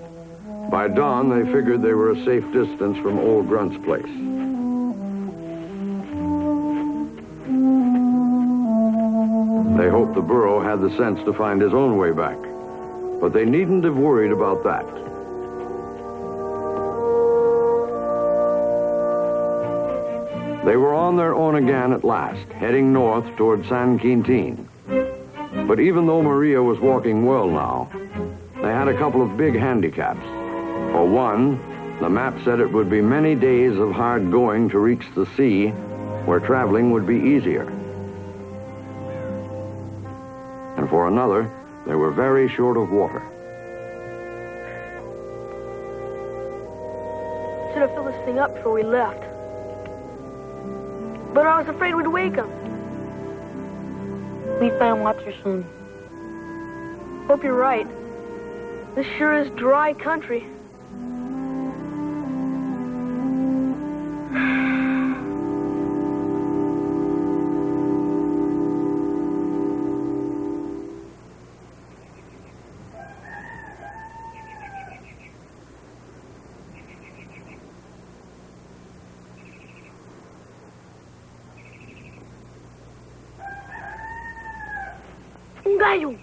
S6: By dawn, they figured they were a safe distance from old Grunt's place. They hoped the burro had the sense to find his own way back, but they needn't have worried about that. They were on their own again at last, heading north toward San Quintin. But even though Maria was walking well now, they had a couple of big handicaps. For one, the map said it would be many days of hard going to reach the sea, where traveling would be easier. And for another, they were very short of water.
S3: Should have filled this thing up before we left. But I was afraid we'd wake him.
S5: We find water soon.
S3: Hope you're right. This sure is dry country. Un gallo.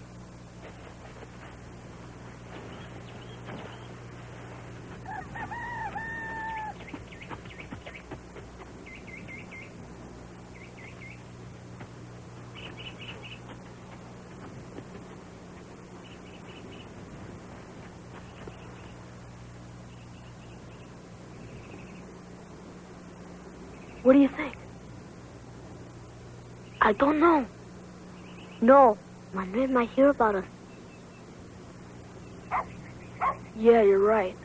S3: What do you think?
S5: I don't know.
S3: No.
S5: Manuel might hear about us.
S3: Yeah, you're right.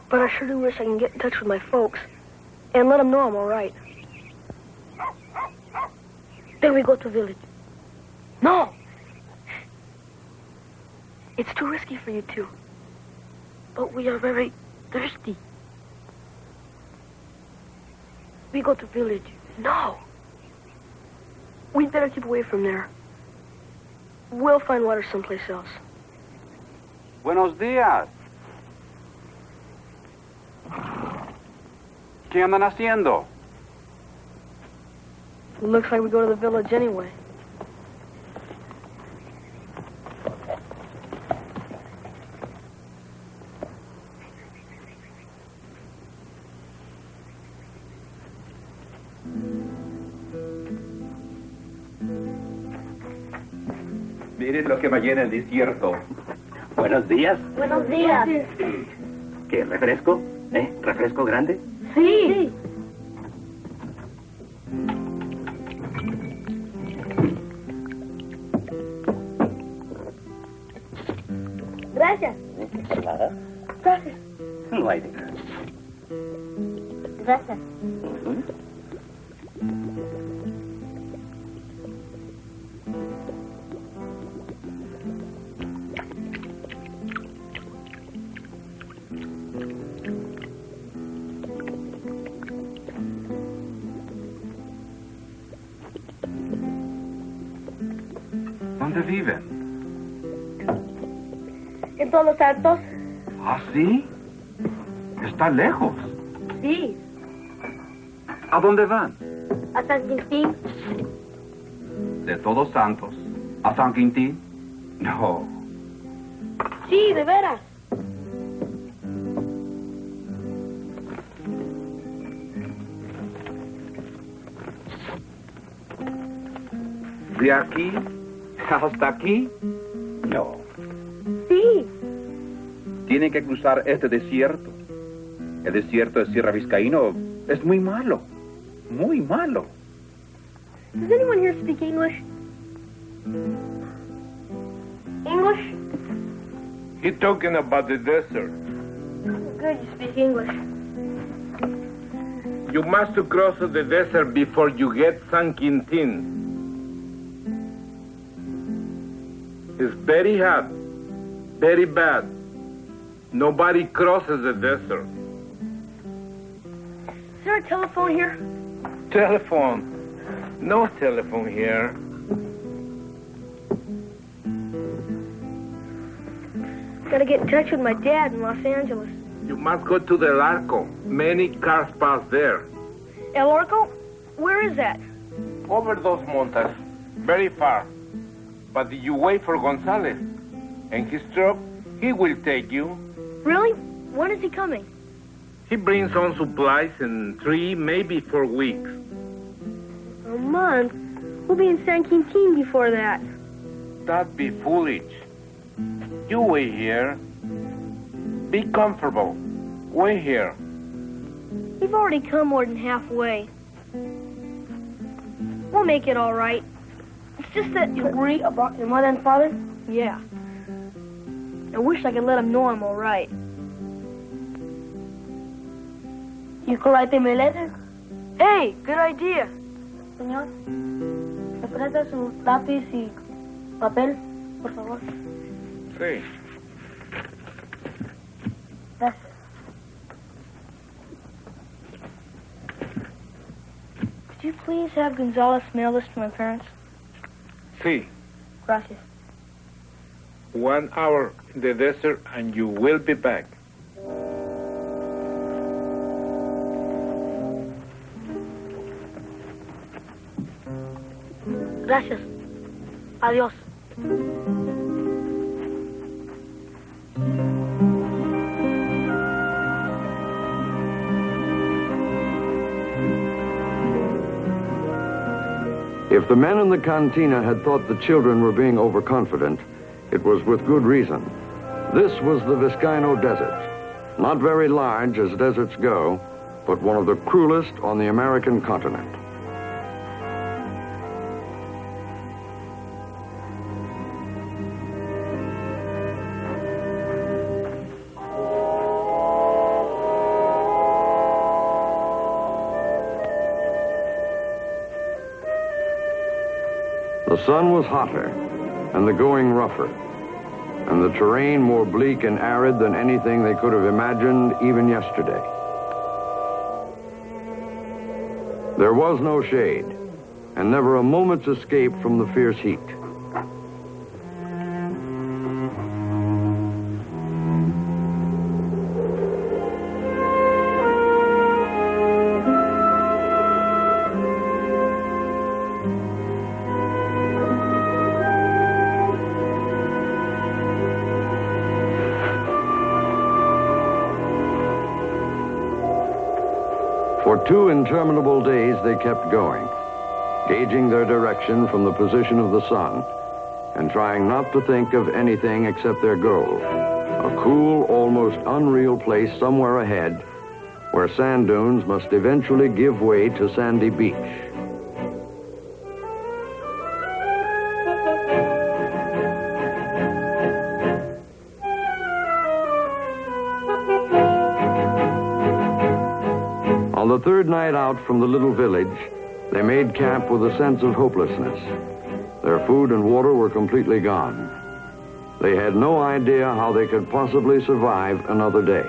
S3: But I sure do wish I can get in touch with my folks and let them know I'm all right.
S5: Then we go to village.
S3: No! It's too risky for you two.
S5: But we are very thirsty. We go to village.
S3: No! We'd better keep away from there. We'll find water someplace else.
S4: Buenos días. ¿Qué andan haciendo?
S3: Looks like we go to the village anyway.
S8: Miren lo que va allí en el desierto.
S9: Buenos días.
S5: Buenos días.
S9: ¿Qué, refresco? ¿Refresco grande?
S5: Sí. Gracias.
S9: Nada.
S5: Gracias.
S9: No hay de nada.
S5: Gracias.
S4: ¿Dónde viven?
S5: ¿En todos los altos?
S4: ¿Ah, sí? Está lejos.
S5: Sí.
S4: ¿A dónde van?
S5: A San Quintín.
S4: ¿De Todos Santos a San Quintín? No.
S5: Sí, de veras.
S4: ¿De aquí hasta aquí? No.
S5: Sí.
S8: Tienen que cruzar este desierto. El desierto de Sierra Vizcaíno es muy malo. Muy malo.
S3: Does anyone here speak English? English?
S7: He's talking about the desert.
S3: Good, you speak English.
S7: You must cross the desert before you get San Quintin. It's very hot, very bad. Nobody crosses the desert.
S3: Is there a telephone here?
S7: Telephone. No telephone here.
S5: Gotta get in touch with my dad in Los Angeles.
S10: You must go to the Arco. Many cars pass there.
S5: El Orco? Where is that?
S10: Over those montas. Very far. But you wait for Gonzalez. And his truck, he will take you.
S5: Really? When is he coming?
S10: He brings on supplies in 3, maybe 4 weeks.
S5: A month? We'll be in San Quintin before that.
S10: That'd be foolish. You wait here. Be comfortable. Wait here.
S5: We've already come more than halfway. We'll make it all right. It's just that... You agree about your mother and father? Yeah. I wish I could let them know I'm all right. You could write them a letter? Hey, good idea. Señor, ¿me presta su lápiz y papel, por favor?
S10: Sí.
S5: Gracias. Could you please have Gonzalez mail this to my parents?
S10: Sí.
S5: Gracias.
S10: 1 hour in the desert and you will be back.
S5: Gracias. Adiós.
S6: If the men in the cantina had thought the children were being overconfident, it was with good reason. This was the Vizcaino Desert. Not very large as deserts go, but one of the cruelest on the American continent. The sun was hotter, and the going rougher, and the terrain more bleak and arid than anything they could have imagined even yesterday. There was no shade, and never a moment's escape from the fierce heat. For 2 interminable days, they kept going, gauging their direction from the position of the sun and trying not to think of anything except their goal, a cool, almost unreal place somewhere ahead where sand dunes must eventually give way to sandy beach. On the 3rd night out from the little village, they made camp with a sense of hopelessness. Their food and water were completely gone. They had no idea how they could possibly survive another day.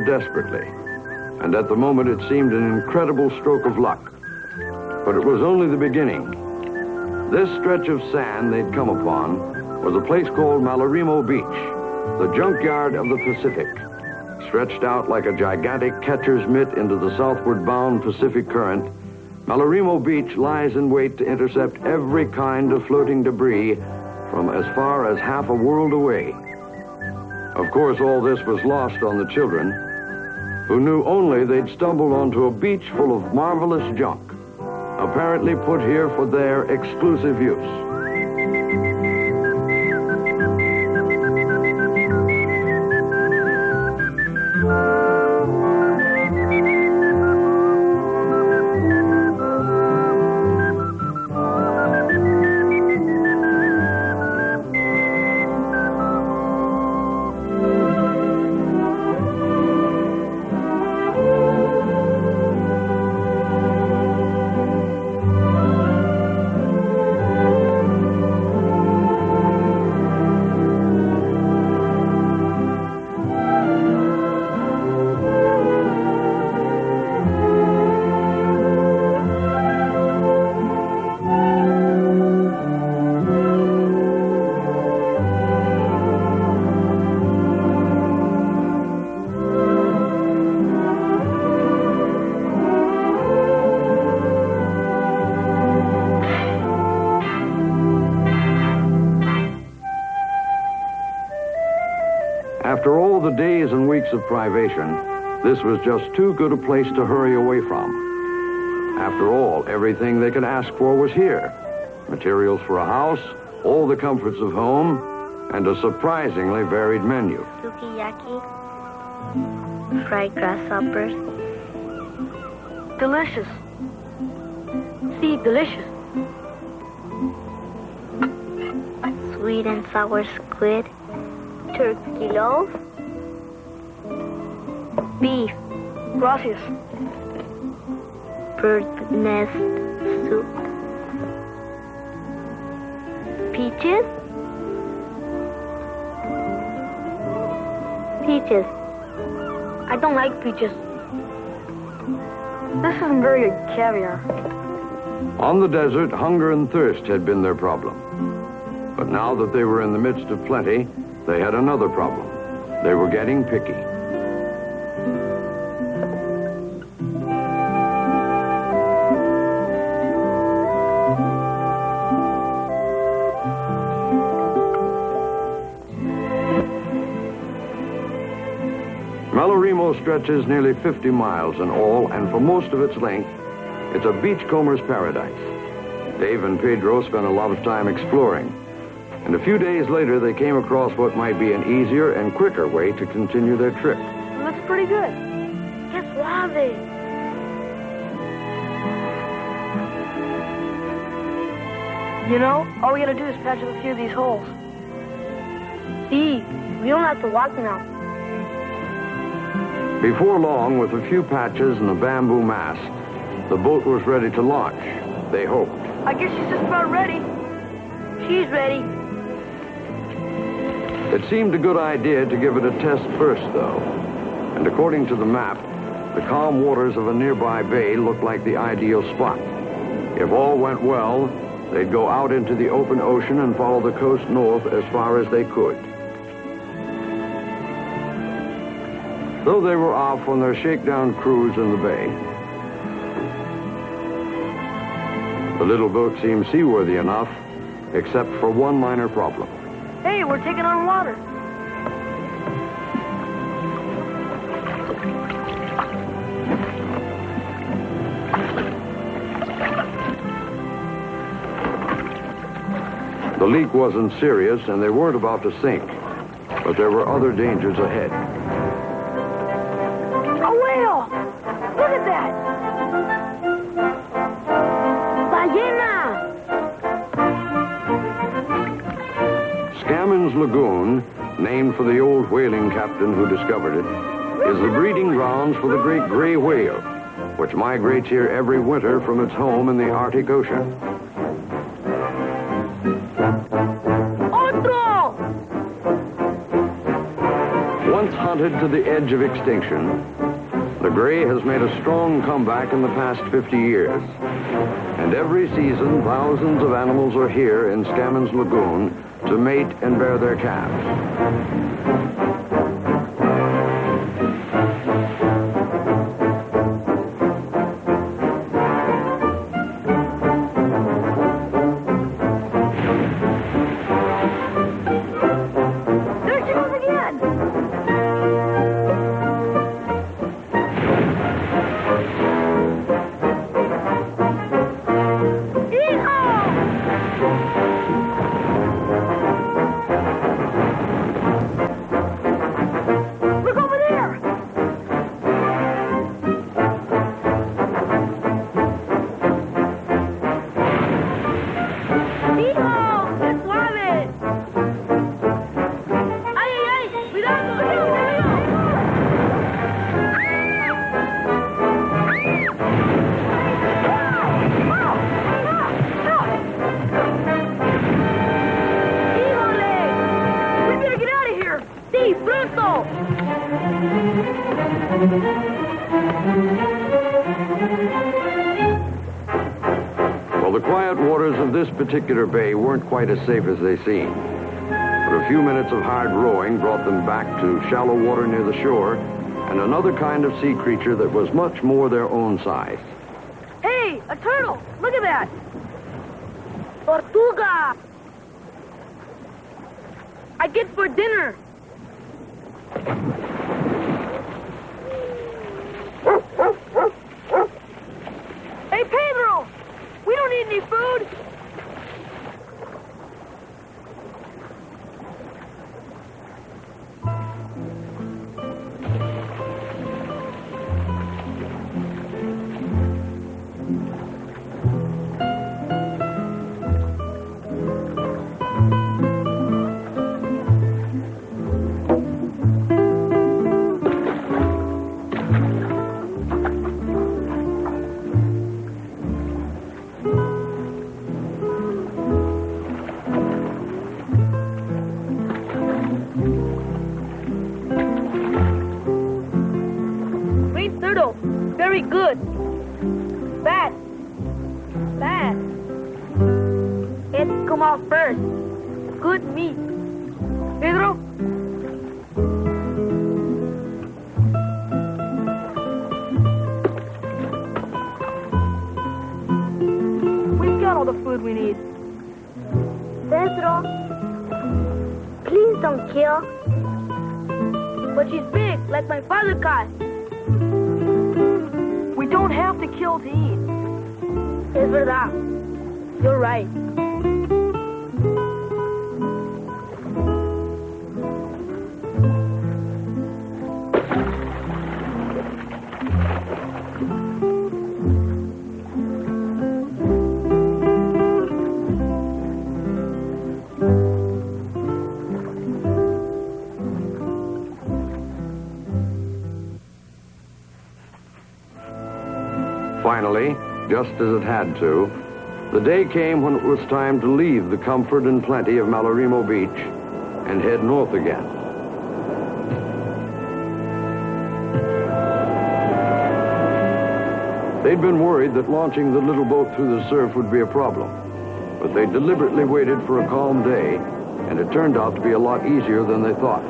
S6: desperately, and at the moment it seemed an incredible stroke of luck. But it was only the beginning. This stretch of sand they'd come upon was a place called Malarimo Beach, the junkyard of the Pacific. Stretched out like a gigantic catcher's mitt into the southward bound Pacific current, Malarimo Beach lies in wait to intercept every kind of floating debris from as far as half a world away. Of course, all this was lost on the children, who knew only they'd stumbled onto a beach full of marvelous junk, apparently put here for their exclusive use. After all the days and weeks of privation, this was just too good a place to hurry away from. After all, everything they could ask for was here. Materials for a house, all the comforts of home, and a surprisingly varied menu.
S5: Sukiyaki, fried grasshoppers.
S3: Delicious. See, delicious.
S5: Sweet and sour squid. Turkey loaf. Beef.
S3: Gracias.
S5: Bird nest soup. Peaches. Peaches.
S3: I don't like peaches. This isn't very good caviar.
S6: On the desert, hunger and thirst had been their problem. But now that they were in the midst of plenty, they had another problem. They were getting picky. Malarimo stretches nearly 50 miles in all, and for most of its length, it's a beachcomber's paradise. Dave and Pedro spent a lot of time exploring, and a few days later they came across what might be an easier and quicker way to continue their trip.
S3: It looks pretty good.
S5: Que suave.
S3: You know, all we gotta do is patch up a few of these holes.
S5: See, we don't have to walk now.
S6: Before long, with a few patches and a bamboo mast, the boat was ready to launch, they hoped.
S3: I guess she's just about ready.
S5: She's ready.
S6: It seemed a good idea to give it a test first, though. And according to the map, the calm waters of a nearby bay looked like the ideal spot. If all went well, they'd go out into the open ocean and follow the coast north as far as they could. So they were off on their shakedown cruise in the bay. The little boat seemed seaworthy enough, except for one minor problem.
S3: Hey, we're taking on water.
S6: The leak wasn't serious, and they weren't about to sink. But there were other dangers ahead.
S3: A whale! Look at that!
S5: Ballena!
S6: Scammons Lagoon, named for the old whaling captain who discovered it, is the breeding grounds for the great gray whale, which migrates here every winter from its home in the Arctic Ocean.
S3: Otro!
S6: Once blunted to the edge of extinction, the gray has made a strong comeback in the past 50 years. And every season, thousands of animals are here in Scammons Lagoon to mate and bear their calves. Well, the quiet waters of this particular bay weren't quite as safe as they seemed. But a few minutes of hard rowing brought them back to shallow water near the shore and another kind of sea creature that was much more their own size.
S3: Hey, a turtle! Look at that! Tortuga! I get for dinner. Hey, Pedro! We don't need any food. Very good. Bad. Bad. It come out first. Good meat. Pedro? We've got all the food we need.
S5: Pedro, please don't kill.
S3: But she's big, like my father caught. We don't have to kill to eat.
S5: Es verdad.
S3: You're right.
S6: Finally, just as it had to, the day came when it was time to leave the comfort and plenty of Malarimo Beach and head north again. They'd been worried that launching the little boat through the surf would be a problem, but they deliberately waited for a calm day, and it turned out to be a lot easier than they thought.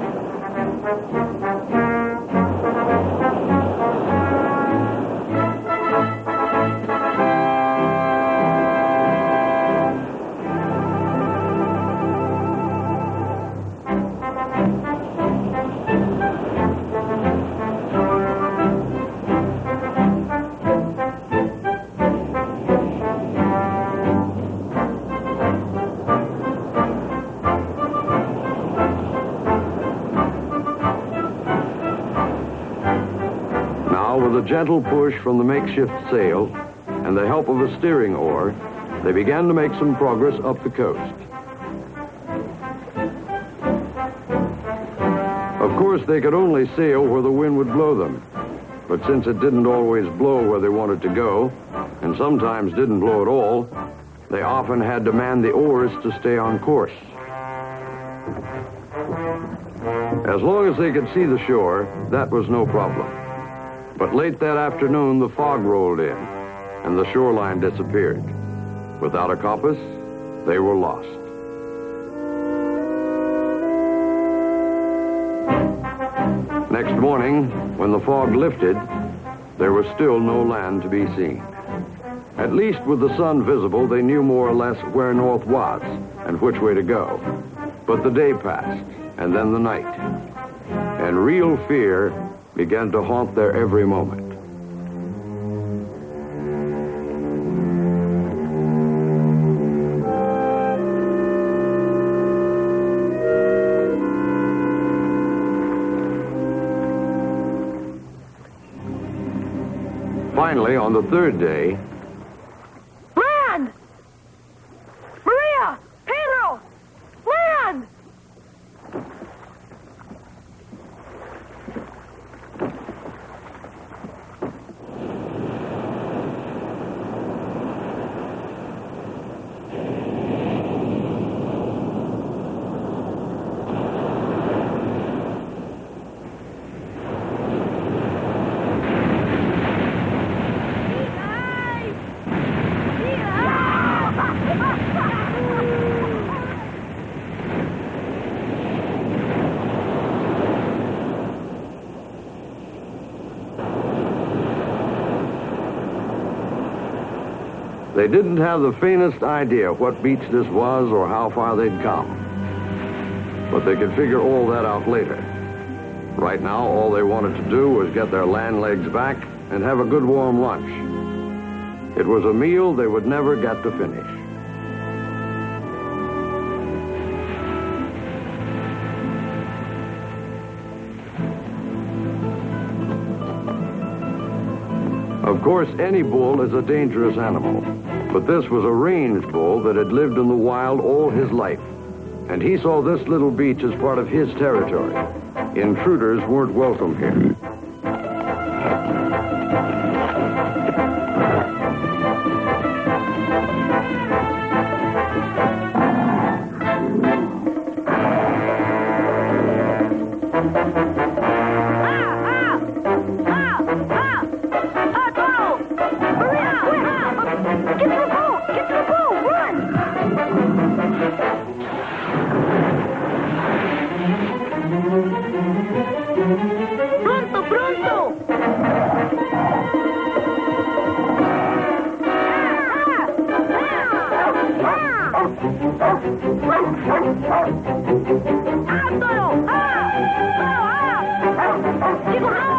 S6: With a gentle push from the makeshift sail and the help of a steering oar, they began to make some progress up the coast. Of course, they could only sail where the wind would blow them. But since it didn't always blow where they wanted to go, and sometimes didn't blow at all, they often had to man the oars to stay on course. As long as they could see the shore, that was no problem. But late that afternoon, the fog rolled in, and the shoreline disappeared. Without a compass, they were lost. Next morning, when the fog lifted, there was still no land to be seen. At least with the sun visible, they knew more or less where north was and which way to go. But the day passed, and then the night. And real fear began to haunt their every moment. Finally, on the third day...
S3: Land! Maria! Pedro! Land!
S6: They didn't have the faintest idea what beach this was or how far they'd come. But they could figure all that out later. Right now, all they wanted to do was get their land legs back and have a good warm lunch. It was a meal they would never get to finish. Of course, any bull is a dangerous animal, but this was a range bull that had lived in the wild all his life, and he saw this little beach as part of his territory. Intruders weren't welcome here.
S3: Pronto, pronto! Toro!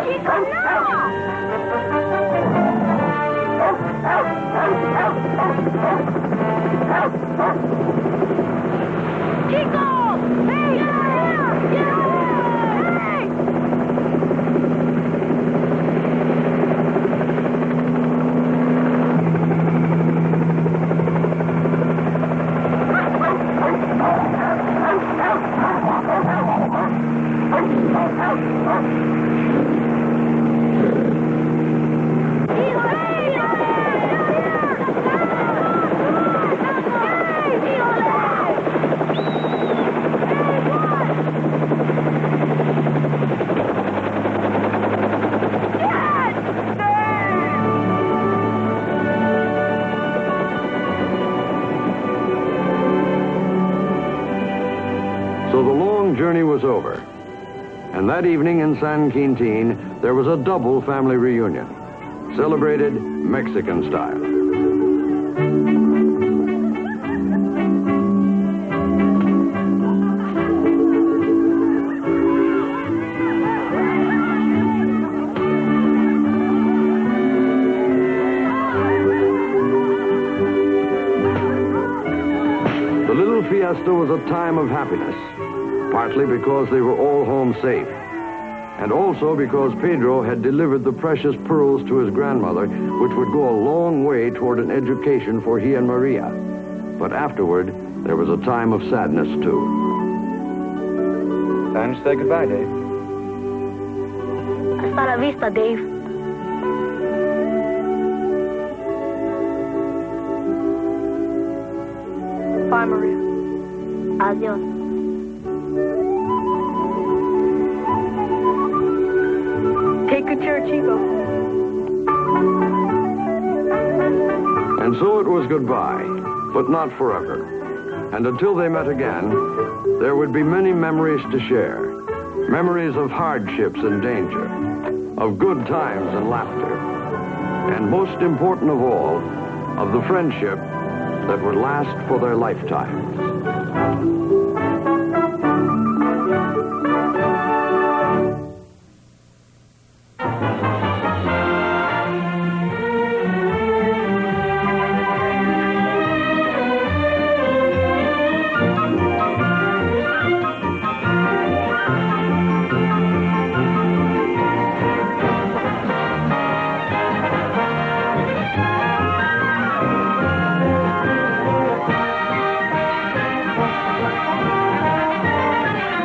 S3: Chico Chico! Hey!
S6: long journey was over. And that evening in San Quintin, there was a double family reunion, celebrated Mexican style. The little fiesta was a time of happiness, partly because they were all home safe, and also because Pedro had delivered the precious pearls to his grandmother, which would go a long way toward an education for he and Maria. But afterward, there was a time of sadness, too.
S4: Time to say goodbye, Dave.
S5: Hasta la vista, Dave.
S3: Bye, Maria.
S5: Adios.
S3: Take good care, Chico.
S6: And so it was goodbye, but not forever. And until they met again, there would be many memories to share. Memories of hardships and danger, of good times and laughter, and most important of all, of the friendship that would last for their lifetimes.